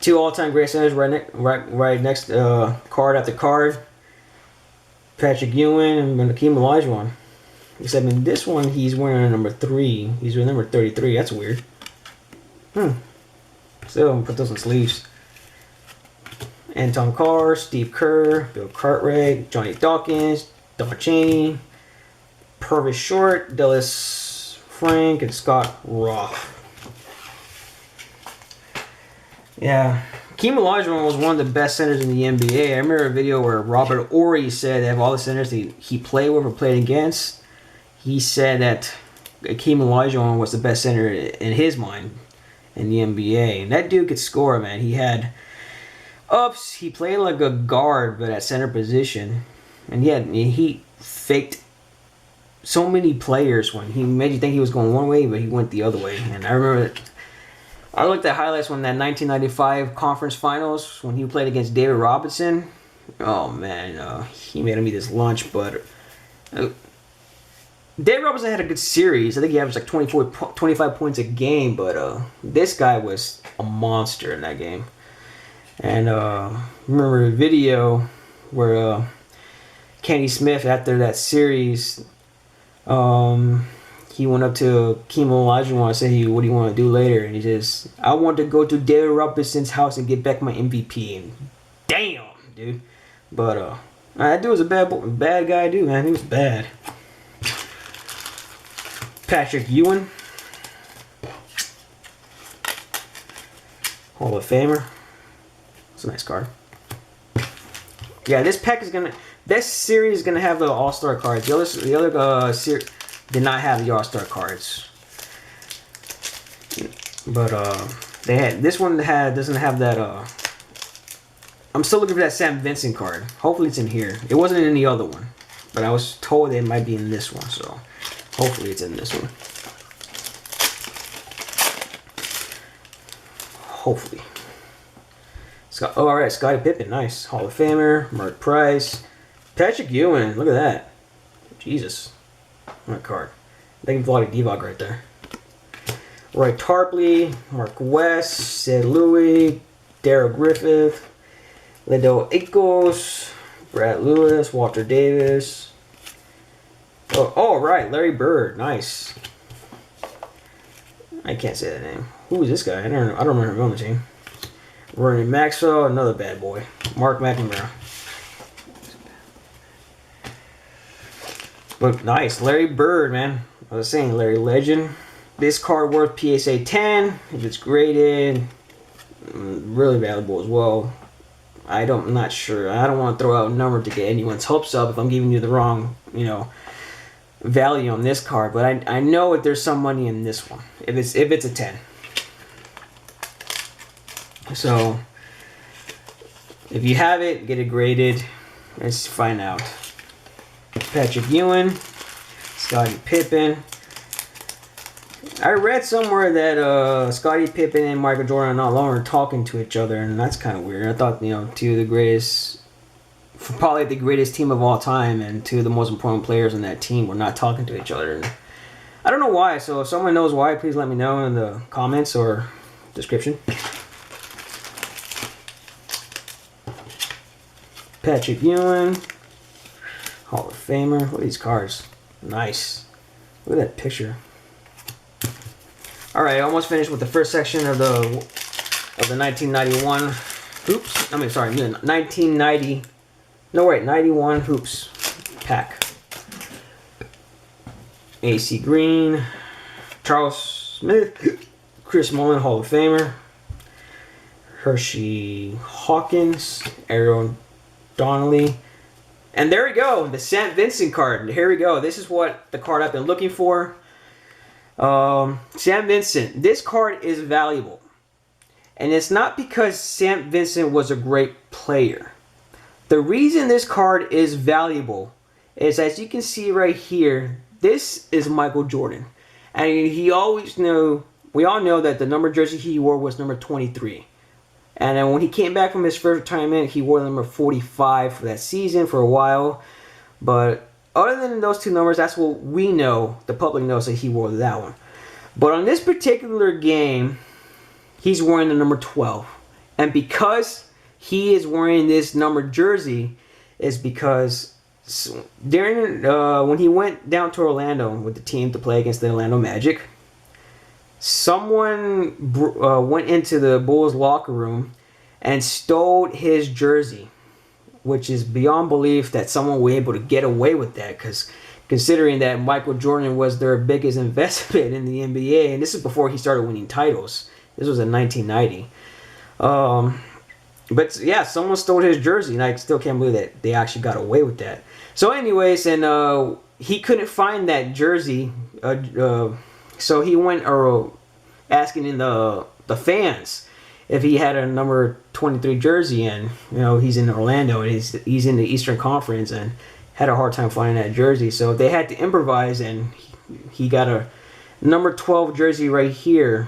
2 all-time great centers right next card after card. Patrick Ewing and Hakeem Olajuwon. Except in this one, he's wearing a number 3. He's wearing number 33. That's weird. Still, I'm gonna put those on sleeves. Anton Carr, Steve Kerr, Bill Cartwright, Johnny Dawkins, Don Chaney, Purvis Short, Dallas Frank, and Scott Roth. Yeah, Hakeem Olajuwon was one of the best centers in the NBA. I remember a video where Robert Horry said that of all the centers he played with or played against, he said that Hakeem Olajuwon was the best center in his mind in the NBA. And that dude could score, man. He had ups. He played like a guard, but at center position. And he faked so many players when he made you think he was going one way, but he went the other way. And I remember I looked at highlights from that 1995 conference finals when he played against David Robinson. Oh man, he made him eat his lunch. But David Robinson had a good series. I think he averaged like 25 points a game. But this guy was a monster in that game. And remember a video where Kenny Smith, after that series, he went up to Hakeem Olajuwon and said, "Hey, what do you want to do later?" And he says, "I want to go to David Robinson's house and get back my MVP." And damn, dude. But that dude was a bad guy, dude, man. He was bad. Patrick Ewing, Hall of Famer. It's a nice card. Yeah, this series is gonna have the All-Star cards. The other series did not have the All-Star cards, but this one doesn't have that. I'm still looking for that Sam Vincent card. Hopefully it's in here. It wasn't in the other one, but I was told it might be in this one, so hopefully it's in this one. Hopefully. Alright, Scottie Pippen, nice. Hall of Famer, Mark Price. Patrick Ewing, look at that. Jesus. What a card. I think Vlade Divac right there. Roy Tarpley, Mark West, Sid Louis, Darrell Griffith, Lido Akos, Brad Lewis, Walter Davis. Oh, right, Larry Bird, nice. I can't say that name. Who is this guy? I don't remember him on the team. Vernon Maxwell, another bad boy. Mark McNamara. But nice. Larry Bird, man. I was saying, Larry Legend. This card worth PSA 10. If it's graded, really valuable as well. I'm not sure. I don't want to throw out a number to get anyone's hopes up if I'm giving you the wrong, value on this card. But I know that there's some money in this one. If it's a 10. So, if you have it, get it graded. Let's find out. Patrick Ewing, Scottie Pippen. I read somewhere that Scottie Pippen and Michael Jordan are no longer talking to each other, and that's kind of weird. I thought, you know, two of the greatest, probably the greatest team of all time, and two of the most important players on that team were not talking to each other. And I don't know why, so if someone knows why, please let me know in the comments or description. Patrick Ewing, Hall of Famer. Look at these cards. Nice. Look at that picture. Alright, almost finished with the first section of the 1991 hoops. I mean, sorry, 1990. No, wait, 91 hoops pack. AC Green, Charles Smith, Chris Mullin, Hall of Famer, Hershey Hawkins, Aaron Donnelly, and there we go, the St. Vincent card. Here we go. This is what the card I've been looking for. St. Vincent. This card is valuable, and it's not because St. Vincent was a great player. The reason this card is valuable is, as you can see right here, this is Michael Jordan, and we all know that the number jersey he wore was number 23. And then when he came back from his first retirement, he wore number 45 for that season for a while. But other than those two numbers, that's what we know. The public knows that he wore that one. But on this particular game, he's wearing the number 12. And because he is wearing this number jersey, is because during when he went down to Orlando with the team to play against the Orlando Magic, someone went into the Bulls locker room and stole his jersey, which is beyond belief that someone was able to get away with that, because considering that Michael Jordan was their biggest investment in the NBA, and this is before he started winning titles. This was in 1990. But yeah, someone stole his jersey, and I still can't believe that they actually got away with that. So anyways, and he couldn't find that jersey, so he went asking in the fans if he had a number 23 jersey, and you know, he's in Orlando and he's in the Eastern Conference and had a hard time finding that jersey. So they had to improvise, and he got a number 12 jersey right here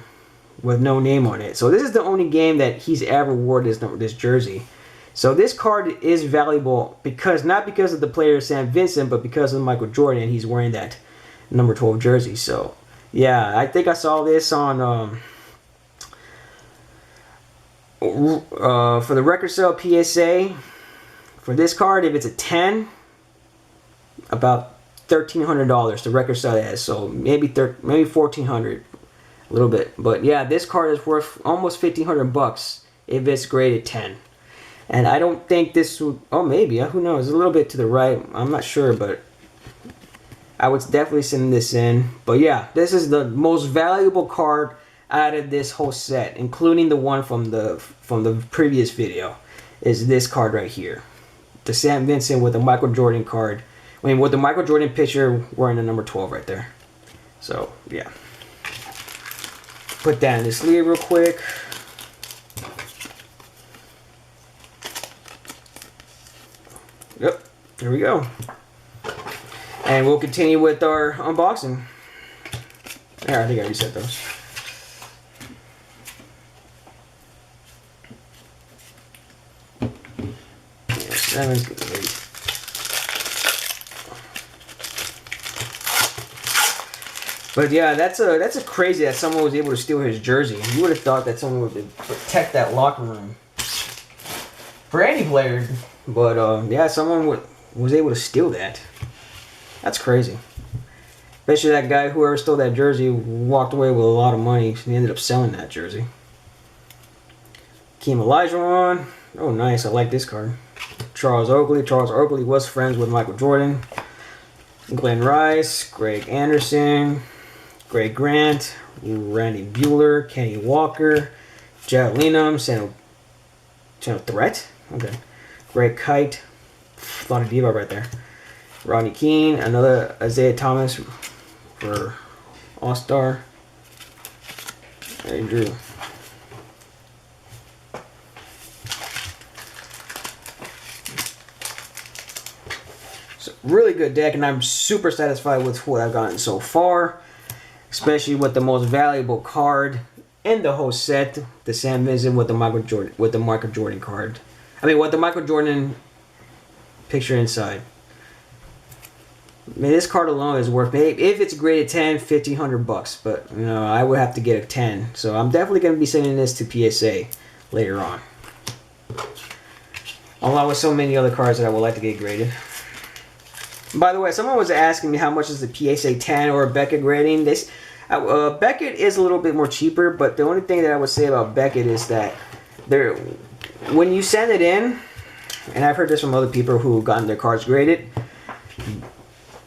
with no name on it. So this is the only game that he's ever wore this jersey. So this card is valuable because, not because of the player St. Vincent, but because of Michael Jordan, and he's wearing that number 12 jersey. So yeah, I think I saw this on for the record sale PSA for this card. If it's a 10, about $1,300 the record sale has. So maybe $1,400, a little bit. But yeah, this card is worth almost $1,500 if it's graded 10. And I don't think this would. Oh, maybe. Who knows? A little bit to the right. I'm not sure, but I would definitely send this in. But yeah, this is the most valuable card out of this whole set, including the one from the previous video. Is this card right here, the St. Vincent with the Michael Jordan card. I mean, with the Michael Jordan picture wearing the number 12 right there. So yeah, put that in the sleeve real quick. Yep, here we go. And we'll continue with our unboxing. Yeah, I think I reset those. Yeah, 7's good. 8. But yeah, that's a crazy that someone was able to steal his jersey. You would have thought that someone would protect that locker room for any player. But yeah, someone was able to steal that. That's crazy. Especially that guy, whoever stole that jersey, walked away with a lot of money. He ended up selling that jersey. Hakeem Olajuwon. Oh, nice. I like this card. Charles Oakley. Charles Oakley was friends with Michael Jordan. Glenn Rice. Greg Anderson. Greg Grant. Randy Bueller. Kenny Walker. Jack Linum. Channel Threat. Okay. Greg Kite. A lot of diva right there. Rodney Keene. Another Isaiah Thomas for All-Star. Andrew. So really good deck, and I'm super satisfied with what I've gotten so far. especially with the most valuable card in the whole set, the Sam Vincent with the Michael Jordan card. I mean, with the Michael Jordan picture inside. I mean, this card alone is worth, if it's graded 10, $1,500, but you know, I would have to get a 10. So I'm definitely going to be sending this to PSA later on, along with so many other cards that I would like to get graded. By the way, someone was asking me how much is the PSA 10 or Beckett grading. This Beckett is a little bit more cheaper, but the only thing that I would say about Beckett is that when you send it in, and I've heard this from other people who've gotten their cards graded,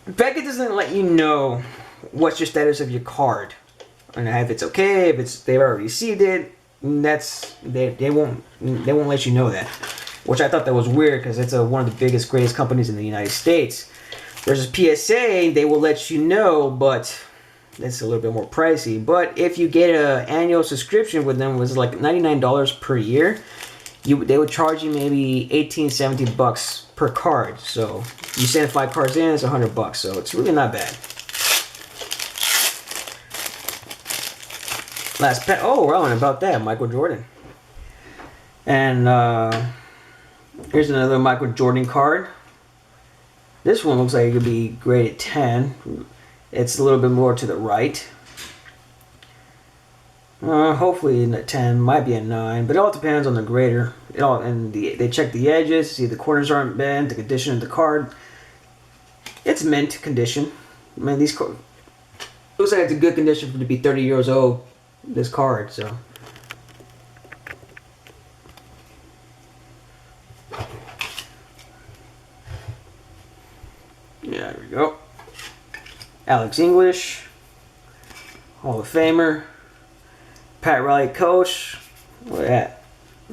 Beckett doesn't let you know what's your status of your card, and if it's okay, if they've already received it. They won't let you know that, which I thought that was weird because it's one of the biggest, greatest companies in the United States. Versus PSA, they will let you know, but it's a little bit more pricey. But if you get an annual subscription with them, it was like $99 per year. They would charge you maybe $18-$17 per card. So you send 5 cards in, it's $100. So it's really not bad. Last pet. Oh, well, and about that, Michael Jordan. And here's another Michael Jordan card. This one looks like it could be graded 10. It's a little bit more to the right. Hopefully a 10, might be a 9, but it all depends on the grader. They check the edges, see the corners aren't bent, the condition of the card. It's mint condition. I mean, these cards looks like it's a good condition for it to be 30 years old. This card, so. Yeah, there we go. Alex English, Hall of Famer. Pat Riley, coach. Look at that.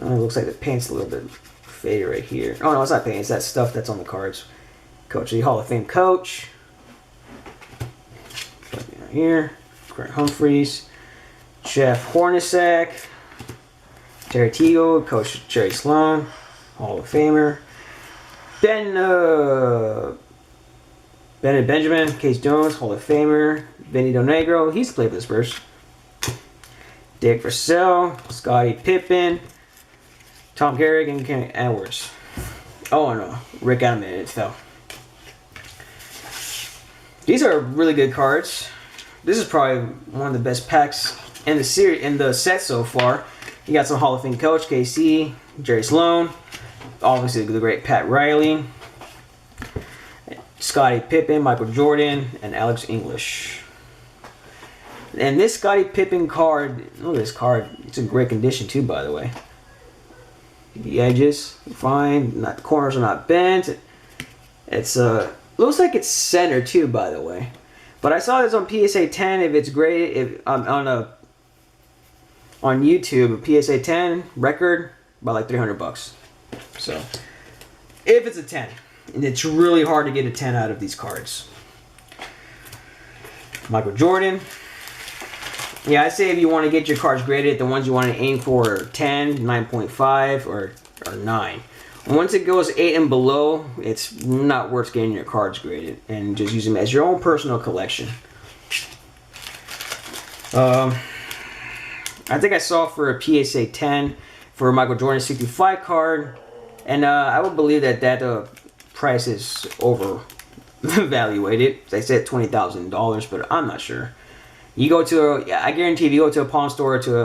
Oh, it looks like the paint's a little bit faded right here. Oh no, it's not paint. It's that stuff that's on the cards. Coach, the Hall of Fame coach. Right here. Grant Humphreys. Jeff Hornacek. Terry Teagle, Coach Jerry Sloan, Hall of Famer. Bennett Benjamin, Case Jones, Hall of Famer. Vinny Del Negro, he's played for the Spurs. Dick Purcell, Scottie Pippen, Tom Garrick, and Ken Edwards. Oh no, Rick Adams, it fell. These are really good cards. This is probably one of the best packs in the series, in the set so far. You got some Hall of Fame coach, KC, Jerry Sloan, obviously the great Pat Riley, Scottie Pippen, Michael Jordan, and Alex English. And this Scottie Pippen card, look at this card. It's in great condition too, by the way. The edges, fine. The corners are not bent. It's looks like it's centered too, by the way. But I saw this on PSA 10. If it's graded, on YouTube, a PSA 10 record, about like $300. So if it's a 10, and it's really hard to get a 10 out of these cards. Michael Jordan. Yeah, I say if you want to get your cards graded, the ones you want to aim for are 10, 9.5, or 9. Once it goes 8 and below, it's not worth getting your cards graded, and just use them as your own personal collection. I think I saw for a PSA 10 for a Michael Jordan 65 card, and I would believe that price is overvaluated. I said $20,000, but I'm not sure. You go to I guarantee if you go to a pawn store, to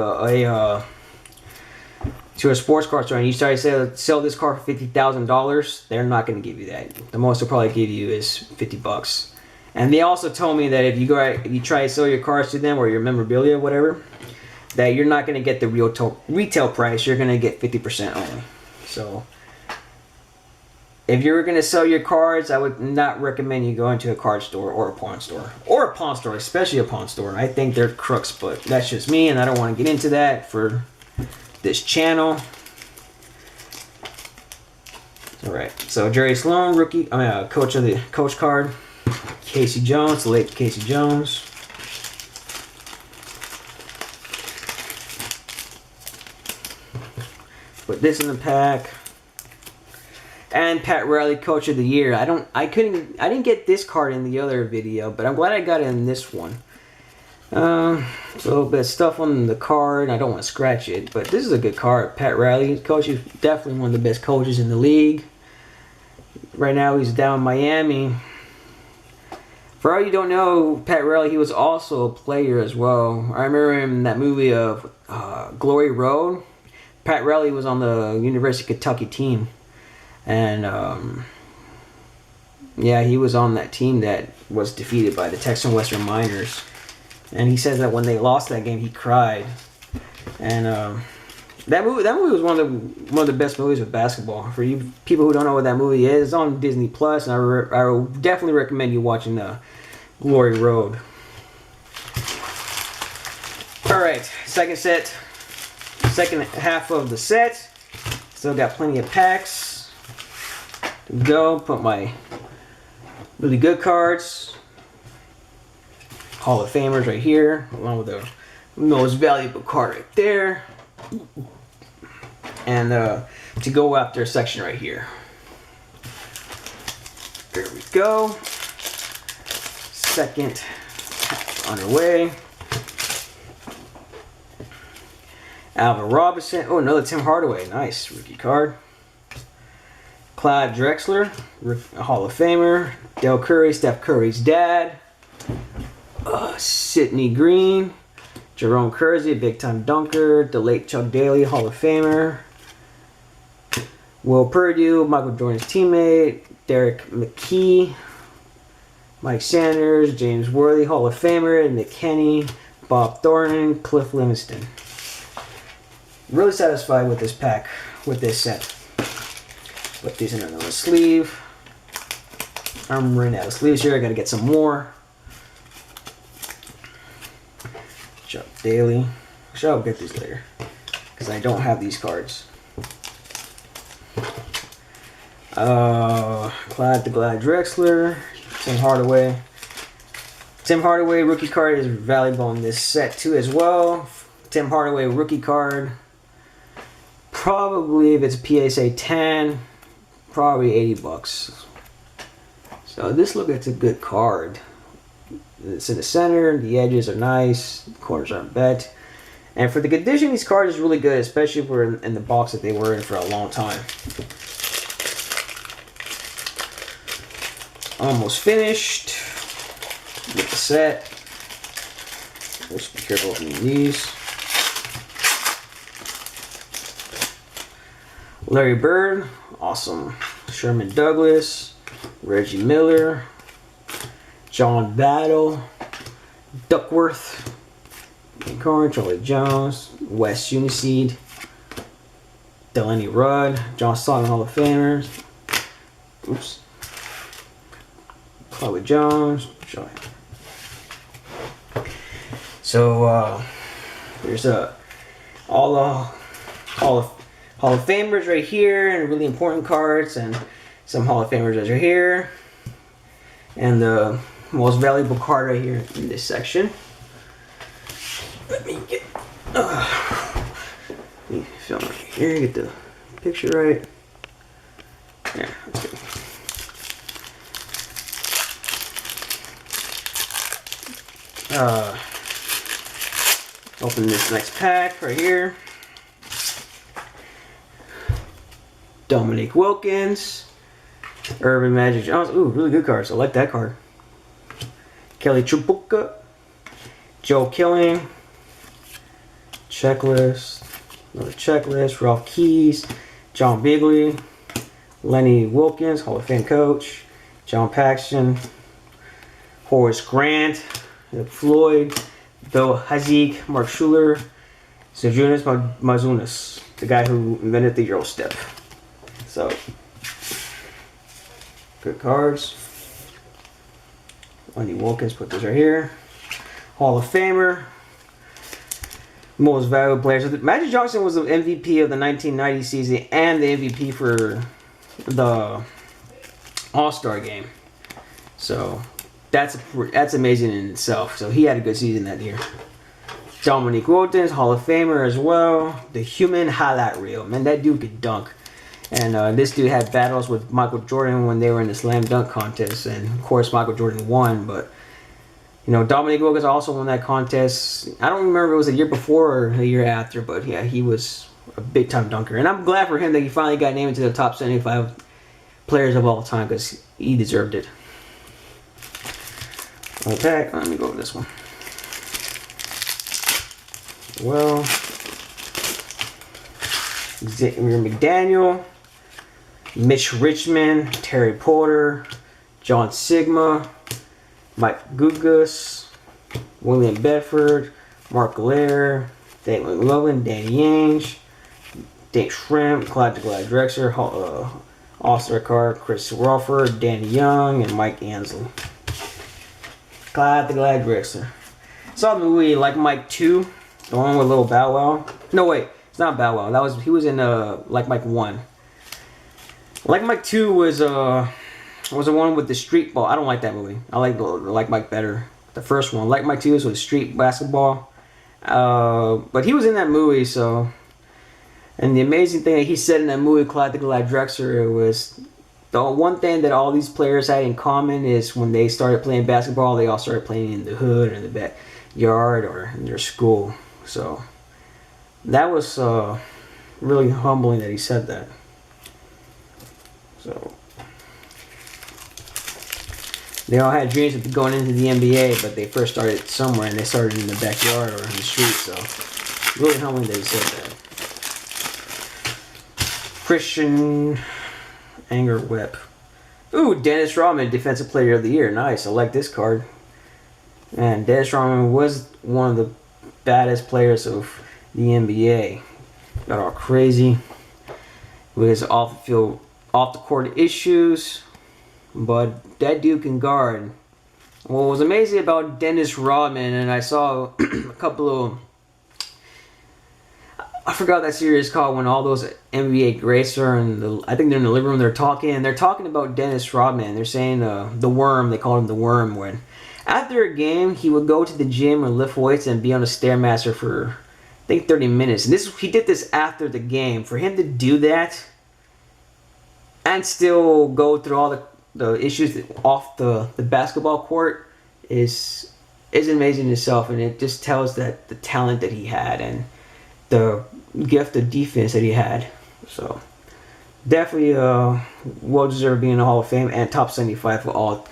a sports card store, and you start to sell this car for $50,000, they're not going to give you that. The most they'll probably give you is $50. And they also told me that if you try to sell your cars to them, or your memorabilia, whatever, that you're not going to get the retail price. You're going to get 50% only. So if you're going to sell your cards, I would not recommend you going to a card store or a pawn store. Or a pawn store, especially a pawn store. I think they're crooks, but that's just me, and I don't want to get into that for this channel. Alright, so Jerry Sloan, coach of the coach card. Casey Jones, the late Casey Jones. Put this in the pack. And Pat Riley, Coach of the Year. I didn't get this card in the other video, but I'm glad I got it in this one. It's a little bit of stuff on the card. I don't want to scratch it, but this is a good card. Pat Riley, coach, is definitely one of the best coaches in the league. Right now, he's down in Miami. For all you don't know, Pat Riley, he was also a player as well. I remember him in that movie of Glory Road. Pat Riley was on the University of Kentucky team, and yeah, he was on that team that was defeated by the Texas Western Miners. And he says that when they lost that game, he cried. And that movie was one of the best movies with basketball. For you people who don't know what that movie is, it's on Disney Plus, and I would definitely recommend you watching Glory Road. All right, second half of the set. Still got plenty of packs to go. Put my really good cards. Hall of Famers right here, along with the most valuable card right there. And to go after section right here. There we go. Second half underway. Alvin Robinson. Oh, another Tim Hardaway. Nice rookie card. Clyde Drexler, Hall of Famer. Del Curry, Steph Curry's dad. Sidney Green, Jerome Kersey, big time dunker. The late Chuck Daly, Hall of Famer. Will Purdue, Michael Jordan's teammate. Derek McKee, Mike Sanders, James Worthy, Hall of Famer. Nick Kenny, Bob Thornton, Cliff Livingston. Really satisfied with this pack, with this set. Put these in another sleeve. I'm running out of sleeves here. I gotta get some more. Chuck Daly. Actually, I'll get these later because I don't have these cards. Clyde Drexler, Tim Hardaway. Tim Hardaway rookie card is valuable in this set too as well. Tim Hardaway rookie card. Probably if it's a PSA 10, probably $80. So this looks like it's a good card. It's in the center, the edges are nice, the corners aren't bent. And for the condition, these cards is really good, especially if we're in the box that they were in for a long time. Almost finished with the set. Let's be careful opening these. Larry Bird, awesome. Sherman Douglas, Reggie Miller, John Battle, Duckworth, Corn, Charlie Jones, Wes Uniseed, Delaney Rudd, John Stockton Hall of Famers. Oops. Chloe Jones. So there's all the Hall of Famers right here, and really important cards, and some Hall of Famers right here, and the most valuable card right here in this section. Let me get film right here, get the picture right. Yeah, that's good. Open this next pack right here. Dominique Wilkins, Urban Magic Johnson. Ooh, really good cards. I like that card. Kelly Tripucka, Joe Killing, checklist, another checklist. Ralph Keyes, John Bigley, Lenny Wilkins, Hall of Fame coach, John Paxton, Horace Grant, Floyd, Bill Hazik, Mark Schuler, Zydrunas Mazunas, the guy who invented the Euro step. So, good cards. Lenny Wilkins, put this right here. Hall of Famer. Most valuable players. Magic Johnson was the MVP of the 1990 season and the MVP for the All-Star game. So, that's amazing in itself. So, he had a good season that year. Dominique Wilkins, Hall of Famer as well. The human highlight reel. Man, that dude could dunk. And this dude had battles with Michael Jordan when they were in the slam dunk contest. And, of course, Michael Jordan won. But You know, Dominic Wilkins also won that contest. I don't remember if it was a year before or a year after, but yeah, he was a big time dunker. And I'm glad for him that he finally got named into the top 75 players of all time because he deserved it. Okay, let me go with this one. Well, Xavier McDaniel, Mitch Richmond, Terry Porter, John Sigma, Mike Gugas, William Bedford, Mark Lair, Dave McLovin, Danny Ainge, Dave Shrimp, Clyde the Glad Drexler, Austin Ricard, Chris Rufford, Danny Young, and Mike Ansley. Clyde the Glad Drexler. Saw the movie Like Mike 2, the one with Little Bow Wow. No, wait, it's not Bow Wow. He was in Like Mike 1. Like Mike 2 was the one with the street ball. I don't like that movie. I like Mike better. The first one. Like Mike 2 is with street basketball. But he was in that movie, so. And the amazing thing that he said in that movie, Clyde the Glad Drexler, was the one thing that all these players had in common is when they started playing basketball, they all started playing in the hood or in the backyard or in their school. So that was really humbling that he said that. So they all had dreams of going into the NBA, but they first started somewhere, and they started in the backyard or in the street. So really humbling that he said that. Christian Anger Whip. Ooh, Dennis Rodman, Defensive Player of the Year. Nice. I like this card. And Dennis Rodman was one of the baddest players of the NBA. Got all crazy with his off the court issues, but that dude can guard. What was amazing about Dennis Rodman, and I saw a couple of, I forgot that series called when all those NBA greats are I think they're in the living room, they're talking about Dennis Rodman. They're saying the Worm, they called him the Worm, when after a game he would go to the gym or lift weights and be on a Stairmaster for I think 30 minutes. And he did this after the game. For him to do that and still go through all the issues off the basketball court is amazing in itself, and it just tells that the talent that he had and the gift of defense that he had. So definitely well deserved being in the Hall of Fame and top 75 for all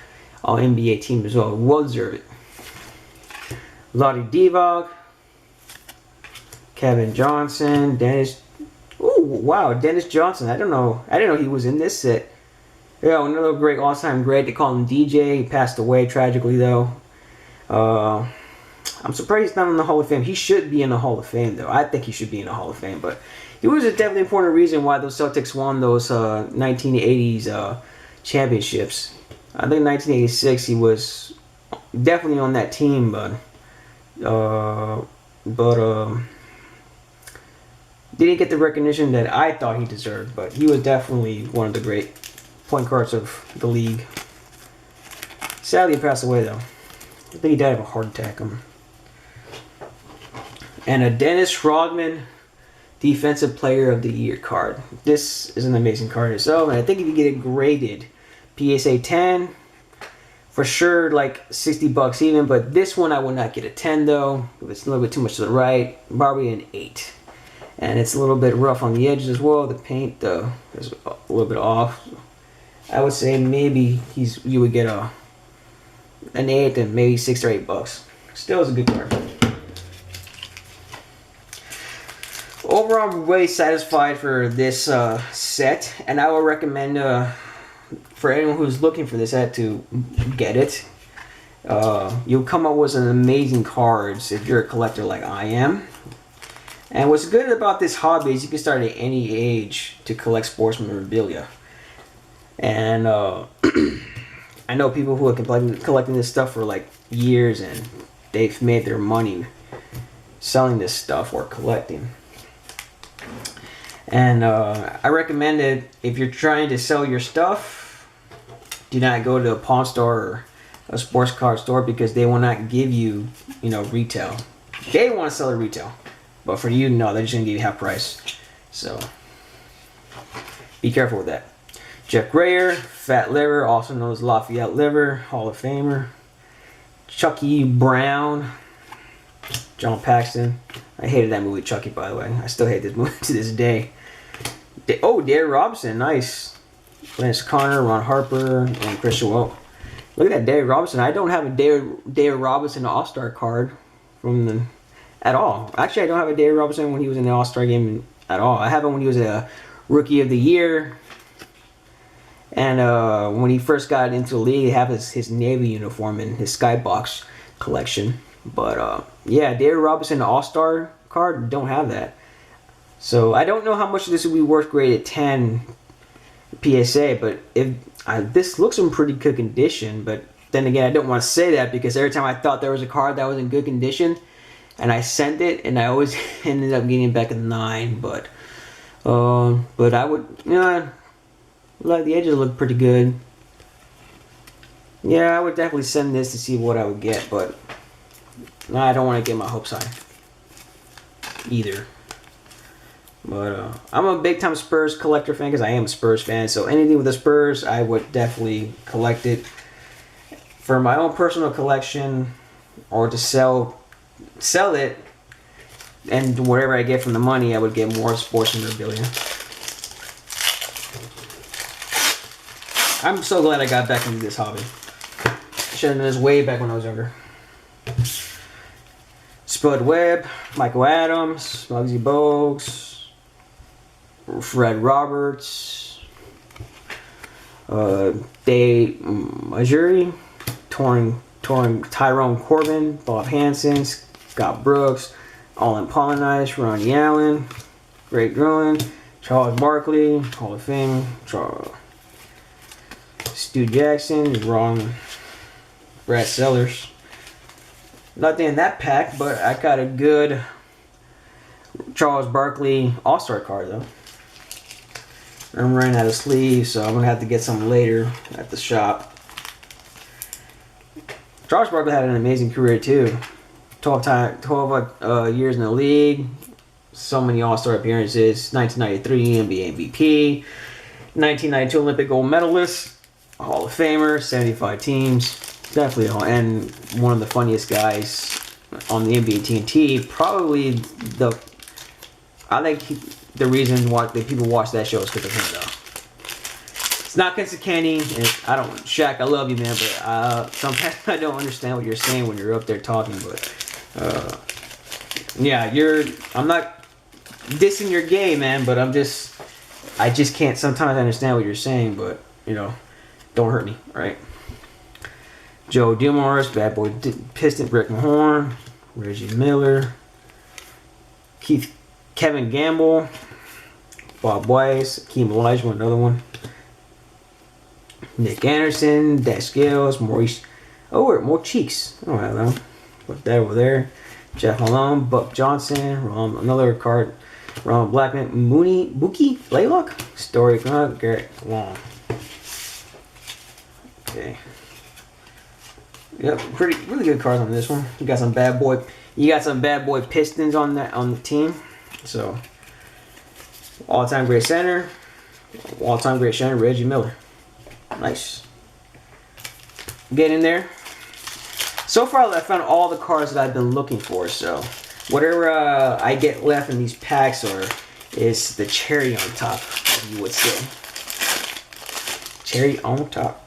NBA teams as well. Well deserved it. Lottie Divac, Kevin Johnson, Dennis. Oh wow, Dennis Johnson. I didn't know he was in this set. Yeah, another great all-time great. They call him DJ. He passed away tragically though. I'm surprised he's not in the Hall of Fame. He should be in the Hall of Fame though. I think he should be in the Hall of Fame, but he was a definitely important reason why those Celtics won those 1980s championships. I think 1986 he was definitely on that team, but didn't get the recognition that I thought he deserved. But he was definitely one of the great point guards of the league. Sadly, he passed away though. I think he died of a heart attack. And a Dennis Rodman Defensive Player of the Year card. This is an amazing card itself, and I think if you get it graded PSA 10, for sure like $60 even, but this one I would not get a 10 though. It's a little bit too much to the right. Probably an 8. And it's a little bit rough on the edges as well. The paint is a little bit off. I would say maybe you would get an 8 and maybe $6 or $8. Still is a good card. Overall, I'm really satisfied for this set, and I would recommend for anyone who's looking for this set to get it. You'll come up with some amazing cards if you're a collector like I am. And what's good about this hobby is you can start at any age to collect sports memorabilia. And I know people who have been collecting this stuff for like years, and they've made their money selling this stuff or collecting. And I recommend that if you're trying to sell your stuff, do not go to a pawn store or a sports card store, because they will not give you, retail. They want to sell it retail, but for you, no, they're just gonna give you half price. So be careful with that. Jeff Grayer, Fat Liver, also known as Lafayette Liver, Hall of Famer. Chucky Brown, John Paxton. I hated that movie, Chucky, by the way. I still hate this movie to this day. Oh, Derek Robinson, nice. Lance Connor, Ron Harper, and Christian Welk. Look at that, Derek Robinson. I don't have a Derek Robinson All-Star card from the at all. Actually, I don't have a Derek Robinson when he was in the All-Star game at all. I have him when he was a Rookie of the Year. And when he first got into the league, he had his Navy uniform in his Skybox collection. But yeah, Derek Robinson All-Star card, don't have that. So I don't know how much this would be worth graded 10 PSA, but if this looks in pretty good condition. But then again, I don't want to say that because every time I thought there was a card that was in good condition and I sent it, and I always ended up getting it back a 9. But I would, like the edges look pretty good. Yeah, I would definitely send this to see what I would get, but I don't want to get my hopes high either. But I'm a big time Spurs collector fan because I am a Spurs fan. So anything with the Spurs, I would definitely collect it for my own personal collection, or to sell it, and whatever I get from the money, I would get more sports memorabilia. I'm so glad I got back into this hobby. Should have done this way back when I was younger. Spud Webb, Michael Adams, Muggsy Bogues, Fred Roberts, Dave Majuri, Tyrone Corbin, Bob Hansen, Scott Brooks, Olin Polynice, Ronnie Allen, Greg Druin, Charles Barkley, Hall of Fame, Stu Jackson, Brad Sellers. Nothing in that pack, but I got a good Charles Barkley All-Star card though. I'm running out of sleeves, so I'm gonna have to get some later at the shop. Charles Barkley had an amazing career too. 12 years in the league, so many All-Star appearances. 1993 NBA MVP, 1992 Olympic gold medalist, Hall of Famer, 75 teams. Definitely, and one of the funniest guys on the NBA TNT. Probably I think the reason why the people watch that show is because of him, though. It's not because of Kenny. Shaq, I love you, man, but sometimes I don't understand what you're saying when you're up there talking. But yeah, I'm not dissing your game, man, but I just can't sometimes understand what you're saying. But don't hurt me, right? Joe Dumars, Bad Boy Piston, Rick Mahorn, Reggie Miller, Kevin Gamble, Bob Weiss, Keem Olajuwon, another one, Nick Anderson, Dax Gales, Maurice. Oh, more Cheeks. I don't have them. Put that over there. Jeff Malone, Buck Johnson, another card. Ron Blackman, Mookie Blaylock, Story Garrett Long. Okay. Yep, really good cards on this one. You got some bad boy Pistons on the team. So all-time great center, Reggie Miller. Nice. Get in there. So far, I found all the cards that I've been looking for. So whatever I get left in these packs is the cherry on top, you would say. Cherry on top.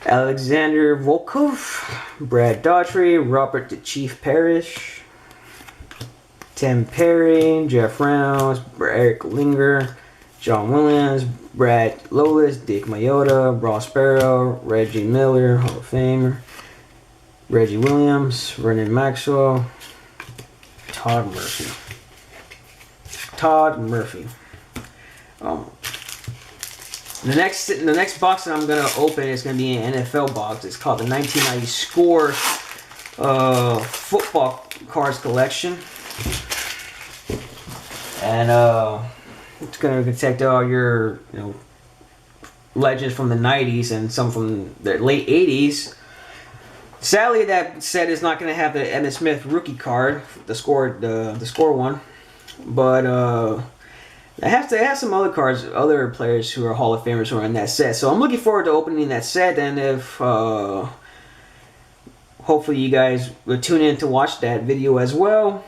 Alexander Volkov, Brad Daughtry, Robert the Chief Parrish, Tim Perry, Jeff Reynolds, Eric Linger, John Williams, Brad Lolis, Dick Mayota, Ross Barrow, Reggie Miller, Hall of Famer, Reggie Williams, Vernon Maxwell, Todd Murphy. The next box that I'm gonna open is gonna be an NFL box. It's called the 1990 Score Football Cards Collection, and it's gonna protect all your legends from the 90s and some from the late 80s. Sadly, that set is not gonna have the Emmitt Smith rookie card, the score one, but I have some other cards, other players who are Hall of Famers who are in that set. So I'm looking forward to opening that set, and if hopefully you guys will tune in to watch that video as well.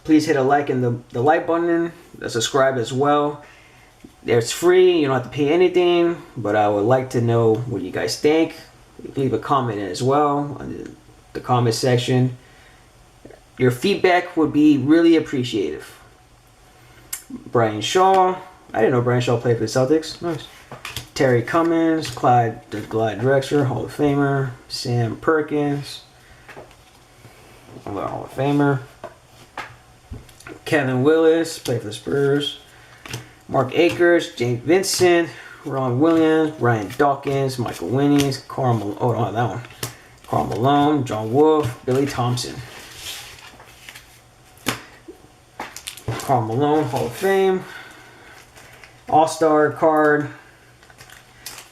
Please hit a like and the like button, subscribe as well. It's free, you don't have to pay anything, but I would like to know what you guys think. Leave a comment in as well in the comment section. Your feedback would be really appreciated. Brian Shaw. I didn't know Brian Shaw played for the Celtics. Nice. Terry Cummins, Clyde Drexler, Hall of Famer. Sam Perkins, another Hall of Famer. Kevin Willis, played for the Spurs. Mark Akers, James Vincent, Ron Williams, Ryan Dawkins, Michael Winnies, Karl Malone. Oh, I don't have that one. Karl Malone, John Wolfe, Billy Thompson. Karl Malone, Hall of Fame. All-Star card.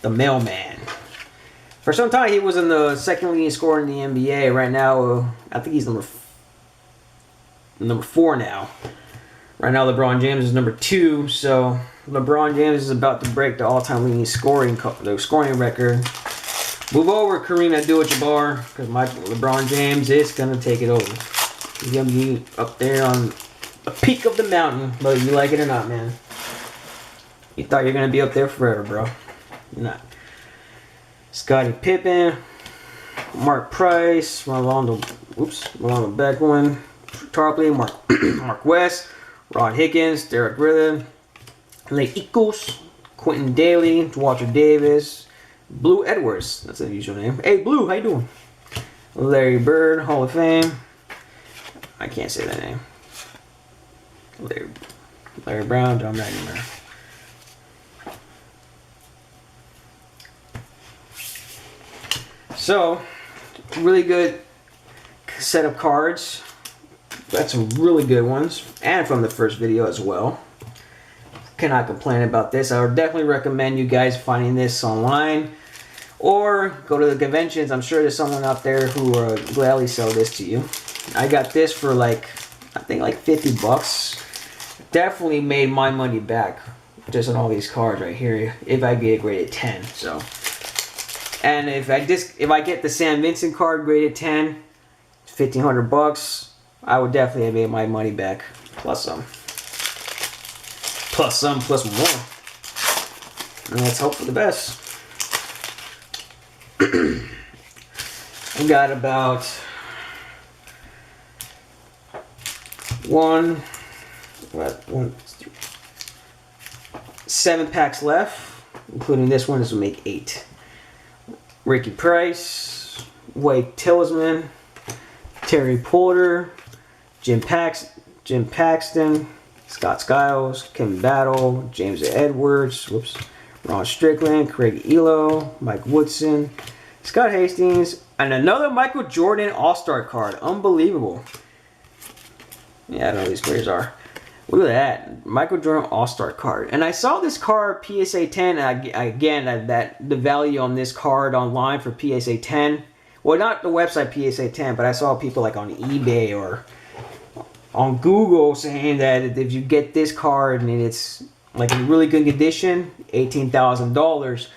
The Mailman. For some time, he was in the second leading scorer in the NBA. Right now, I think he's number 4 now. Right now, LeBron James is number 2. So LeBron James is about to break the all-time leading scoring record. Move over, Kareem Abdul-Jabbar, because LeBron James is gonna take it over. He's gonna be up there on the peak of the mountain, whether you like it or not, man. You thought you're gonna be up there forever, bro. You're not. Scottie Pippen, Mark Price, Rolando Beckwin, Tarpley, Mark West, Rod Higgins, Derek Rilla, Lake Equals, Quentin Daly, Walter Davis, Blue Edwards. That's a usual name. Hey, Blue, how you doing? Larry Bird, Hall of Fame. I can't say that name. Larry Brown, John McNamara. So, really good set of cards. Got some really good ones, and from the first video as well. Cannot complain about this. I would definitely recommend you guys finding this online, or go to the conventions. I'm sure there's someone out there who will gladly sell this to you. I got this for I think like 50 bucks. Definitely made my money back just on all these cards right here if I get graded 10. So, and if I get the Sam Vincent card graded 10, it's 1,500 bucks. I would definitely have made my money back plus some, plus more. And let's hope for the best. I got about 7 packs left, including this one. This will make 8. Ricky Price, Wade Tillsman, Terry Porter, Jim Paxton, Scott Skiles, Kim Battle, James Edwards, Ron Strickland, Craig Elo, Mike Woodson, Scott Hastings, and another Michael Jordan All-Star card. Unbelievable. Yeah, I don't know who these players are. Look at that. Michael Jordan All-Star card. And I saw this card, PSA 10, again, that the value on this card online for PSA 10. Well, not the website PSA 10, but I saw people like on eBay or on Google saying that if you get this card and it's like in really good condition, $18,000.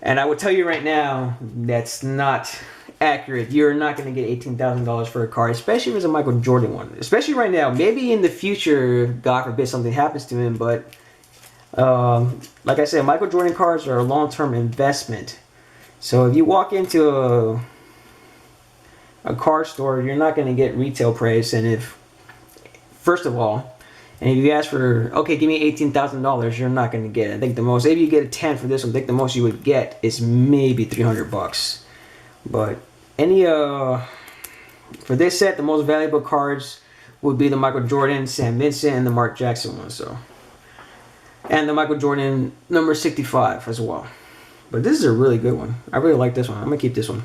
And I will tell you right now, that's not accurate. You're not going to get $18,000 for a card, especially if it's a Michael Jordan one. Especially right now. Maybe in the future, God forbid something happens to him, but like I said, Michael Jordan cards are a long-term investment. So if you walk into a card store, you're not going to get retail price. And if, first of all, and if you ask for, okay, give me $18,000, you're not going to get it. I think the most, if you get a 10 for this one, I think the most you would get is maybe 300 bucks. But any, for this set, the most valuable cards would be the Michael Jordan, Sam Vincent, and the Mark Jackson one. So, and the Michael Jordan number 65 as well. But this is a really good one. I really like this one. I'm going to keep this one.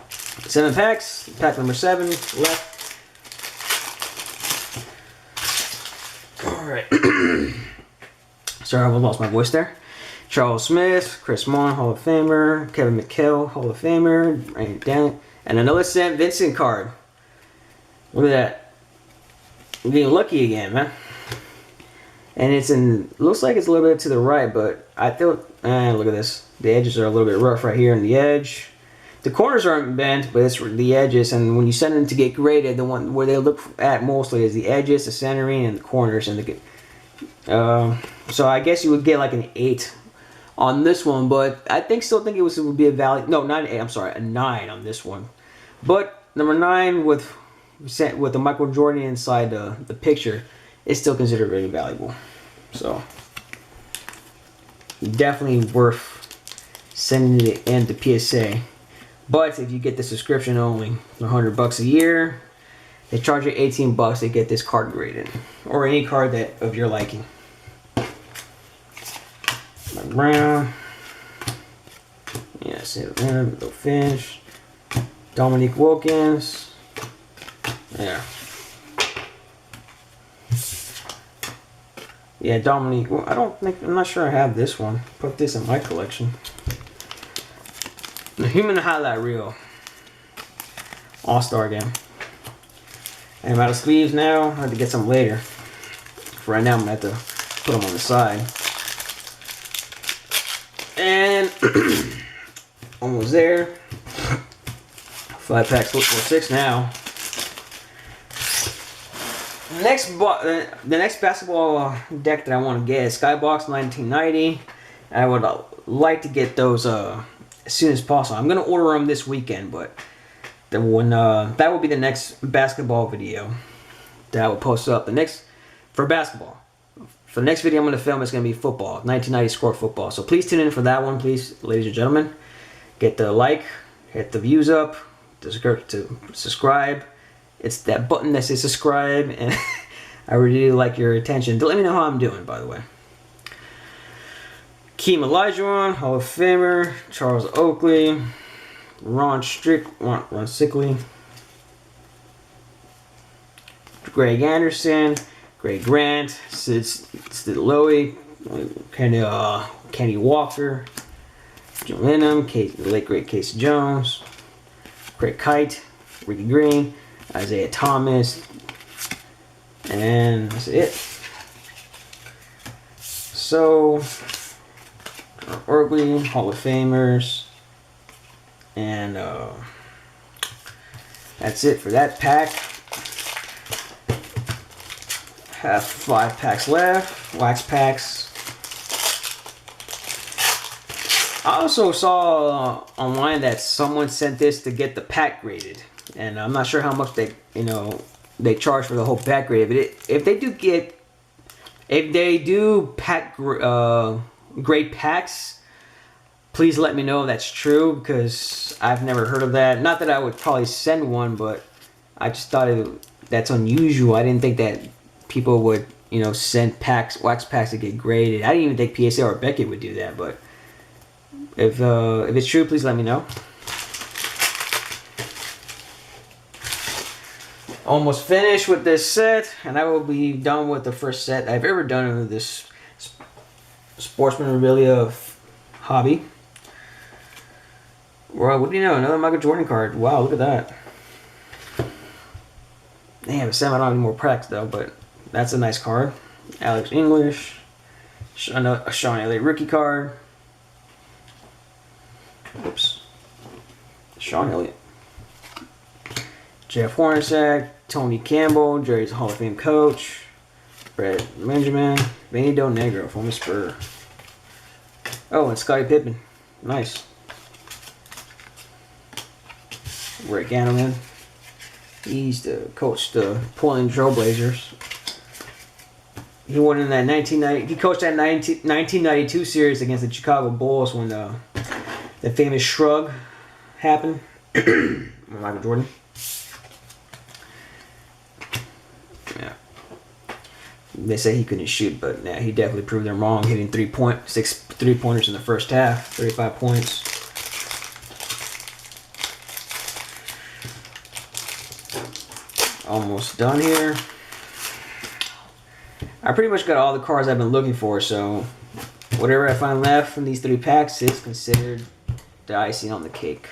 7 packs. Pack number 7 left. Alright. Sorry, I lost my voice there. Charles Smith, Chris Mon, Hall of Famer. Kevin McHale, Hall of Famer. And another Sam Vincent card. Look at that. We're getting lucky again, man. And it's in, looks like it's a little bit to the right, but I feel, look at this. The edges are a little bit rough right here on the edge. The corners aren't bent, but it's the edges. And when you send them to get graded, the one where they look at mostly is the edges, the centering, and the corners. And so I guess you would get like an 8 on this one, but I still think it would be a valid. No, not an 8. I'm sorry, a 9 on this one. But number 9 with the Michael Jordan inside the picture is still considered very valuable. So definitely worth sending it in to PSA. But if you get the subscription only, $100 a year, they charge you $18 to get this card graded, or any card that of your liking. Mike Brown, yes, little finish. Dominique Wilkins, yeah. Yeah, Dominique. Well, I'm not sure I have this one. Put this in my collection. The Human Highlight Reel. All-Star Game. And I'm out of sleeves now. I have to get some later. For right now, I'm going to have to put them on the side. And almost there. 5 packs, well, 6 now. The next basketball deck that I want to get is Skybox 1990. I would like to get those as soon as possible. I'm gonna order them this weekend, but that will be the next basketball video that I will post up. For basketball. For the next video I'm gonna film, it's gonna be football, 1990 score football. So please tune in for that one, please, ladies and gentlemen. Get the like, hit the views up, to subscribe. It's that button that says subscribe, and I really like your attention. Let me know how I'm doing, by the way. Keem Olajuwon, Hall of Famer. Charles Oakley. Ron Sickley. Greg Anderson. Greg Grant. Sid Lowy. Kenny Walker. Jim Linham. The late great Casey Jones. Craig Kite. Ricky Green. Isaiah Thomas, and that's it. So, Oakley, Hall of Famers, and that's it for that pack. Have 5 packs left, wax packs. I also saw online that someone sent this to get the pack graded. And I'm not sure how much they charge for the whole pack grade. But if they do pack grade packs, please let me know if that's true, because I've never heard of that. Not that I would probably send one, but I just thought that's unusual. I didn't think that people would send wax packs to get graded. I didn't even think PSA or Beckett would do that. But if it's true, please let me know. Almost finished with this set, and I will be done with the first set I've ever done of this sportsman memorabilia hobby. Well, what do you know? Another Michael Jordan card. Wow, look at that. Damn, Sam, I don't have any more packs though, but that's a nice card. Alex English, a Sean Elliott rookie card. Oops, Sean Elliott. Jeff Hornacek, Tony Campbell, Jerry's Hall of Fame coach, Brett Benjamin, Benito Negro, former Spur. Oh, and Scottie Pippen. Nice. Rick Hanneman. He's the coach, the Portland Trail Blazers. He won in that 1990. He coached that 1992 series against the Chicago Bulls when the famous shrug happened. Michael Jordan. Yeah. They say he couldn't shoot, but yeah, he definitely proved them wrong, hitting 6 3-pointers in the first half, 35 points. Almost done here. I pretty much got all the cards I've been looking for, so whatever I find left from these 3 packs is considered the icing on the cake.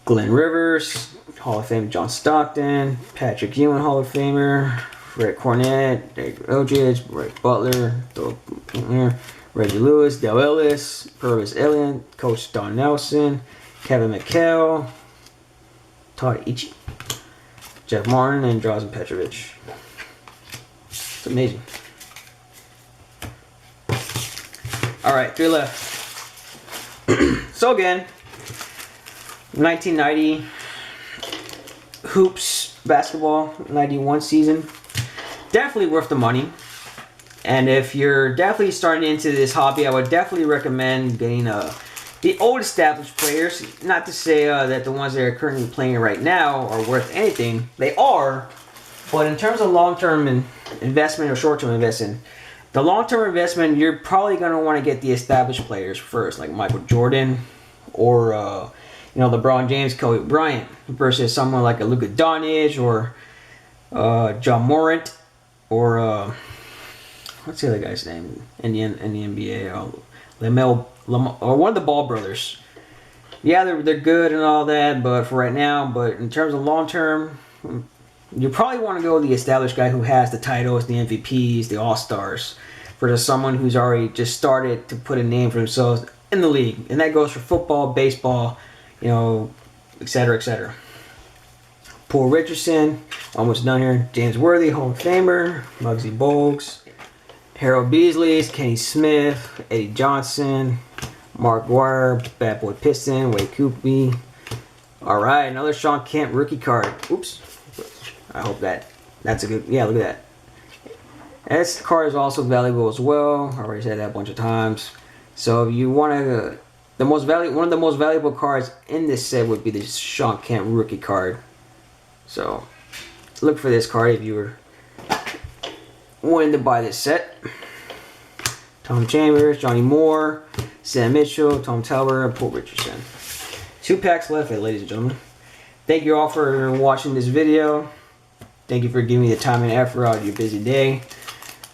Glenn Rivers, Hall of Fame John Stockton, Patrick Ewing, Hall of Famer, Red Cornett, David Eldridge, Ray Butler, Reggie Lewis, Dale Ellis, Purvis Allen, Coach Don Nelson, Kevin McHale, Todd Ichi, Jeff Martin, and Drazen Petrovic. It's amazing. Alright, 3 left. So again, 1990 Hoops basketball 91 season. Definitely worth the money. And if you're definitely starting into this hobby, I would definitely recommend getting the old established players. Not to say that the ones that are currently playing right now are worth anything. They are. But in terms of long-term investment or short-term investment, the long-term investment, you're probably going to want to get the established players first, like Michael Jordan or LeBron James, Kobe Bryant, versus someone like a Luka Doncic or John Morant or what's the other guy's name in the NBA? Lamelo, or one of the Ball brothers. Yeah, they're good and all that, but for right now, but in terms of long-term, you probably want to go with the established guy who has the titles, the MVPs, the All-Stars, versus someone who's already just started to put a name for themselves in the league. And that goes for football, baseball, etc., etc. Paul Richardson, almost done here. James Worthy, Hall of Famer. Muggsy Bogues. Harold Beasley, Kenny Smith, Eddie Johnson, Mark Guire, Bad Boy Piston, Wade Coopey. Alright, another Sean Kemp rookie card. Oops. I hope that's a good, yeah, look at that. This card is also valuable as well. I already said that a bunch of times. So if you want to, one of the most valuable cards in this set would be the Sean Kemp rookie card. So look for this card if you were wanting to buy this set. Tom Chambers, Johnny Moore, Sam Mitchell, Tom Talbot, and Paul Richardson. 2 packs left, ladies and gentlemen. Thank you all for watching this video. Thank you for giving me the time and effort out of your busy day.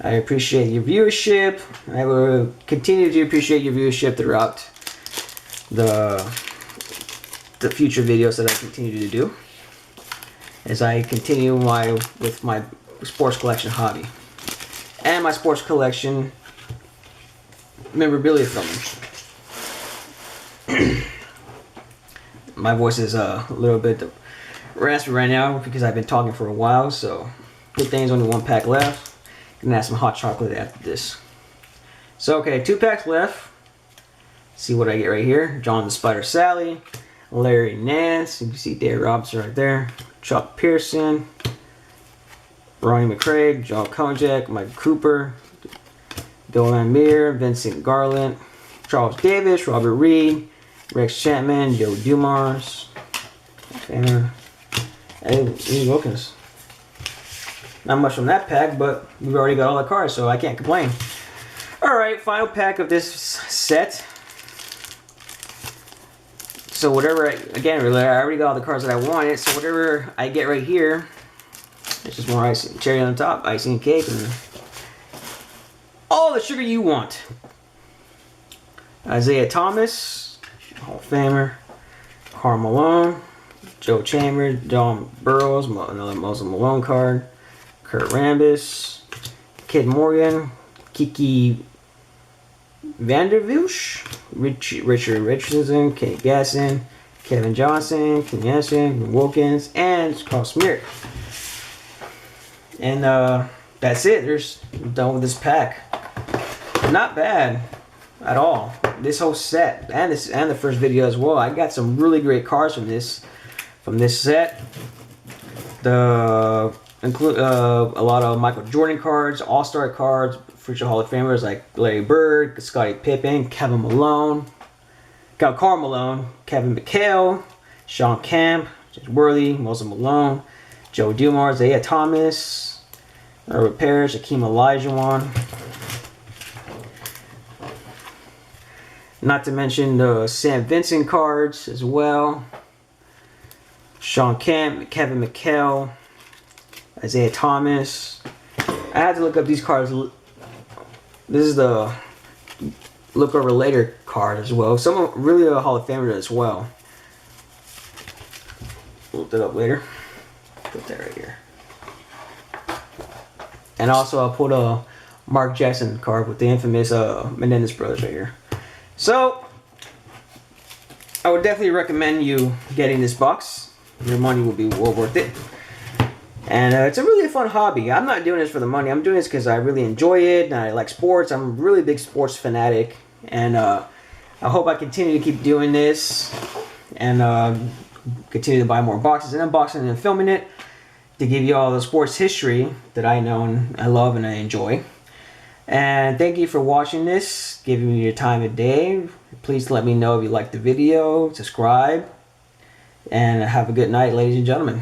I appreciate your viewership. I will continue to appreciate your viewership throughout the future videos that I continue to do as I continue with my sports collection hobby and my sports collection memorabilia filming. My voice is a little bit raspy right now because I've been talking for a while, so good thing there's only 1 pack left. Gonna have some hot chocolate after this. So okay, 2 packs left. See what I get right here. John the Spider Sally, Larry Nance, you can see Dave Robinson right there, Chuck Pearson, Ronnie McCraig, John Konjak, Mike Cooper, Dolan Meir, Vincent Garland, Charles Davis, Robert Reed, Rex Chapman, Joe Dumars, and Lee Wilkins. Not much from that pack, but we've already got all the cards, so I can't complain. Alright, final pack of this set. So whatever, I already got all the cards that I wanted, so whatever I get right here, it's just more icing, cherry on the top, icing cake, and all the sugar you want. Isaiah Thomas, Hall of Famer, Karl Malone, Joe Chambers, John Burroughs, another Muslim Malone card, Kurt Rambis, Kid Morgan, Kiki Vandervilch, Richard Richardson, Kenny Gasson, Kevin Johnson, Ken Jensen, Wilkins, and Carl Smear. And that's it. I'm done with this pack. Not bad at all. This whole set and the first video as well. I got some really great cards from this set. Include a lot of Michael Jordan cards, All-Star cards, future Hall of Famers like Larry Bird, Scottie Pippen, Kevin Malone, Karl Malone, Kevin McHale, Sean Kemp, James Worthy, Moses Malone, Joe Dumars, Isaiah Thomas, Herbert Parrish, Akeem Olajuwon. Not to mention the Sam Vincent cards as well. Sean Kemp, Kevin McHale, Isaiah Thomas. I had to look up these cards. This is the look over later card as well. Some really a Hall of Famer as well. Look that up later. Put that right here. And also I put a Mark Jackson card with the infamous Menendez brothers right here. So I would definitely recommend you getting this box. Your money will be well worth it. And it's a really fun hobby. I'm not doing this for the money. I'm doing this because I really enjoy it and I like sports. I'm a really big sports fanatic. And I hope I continue to keep doing this and continue to buy more boxes and unboxing and filming it to give you all the sports history that I know and I love and I enjoy. And thank you for watching this, giving me your time of day. Please let me know if you liked the video, subscribe, and have a good night, ladies and gentlemen.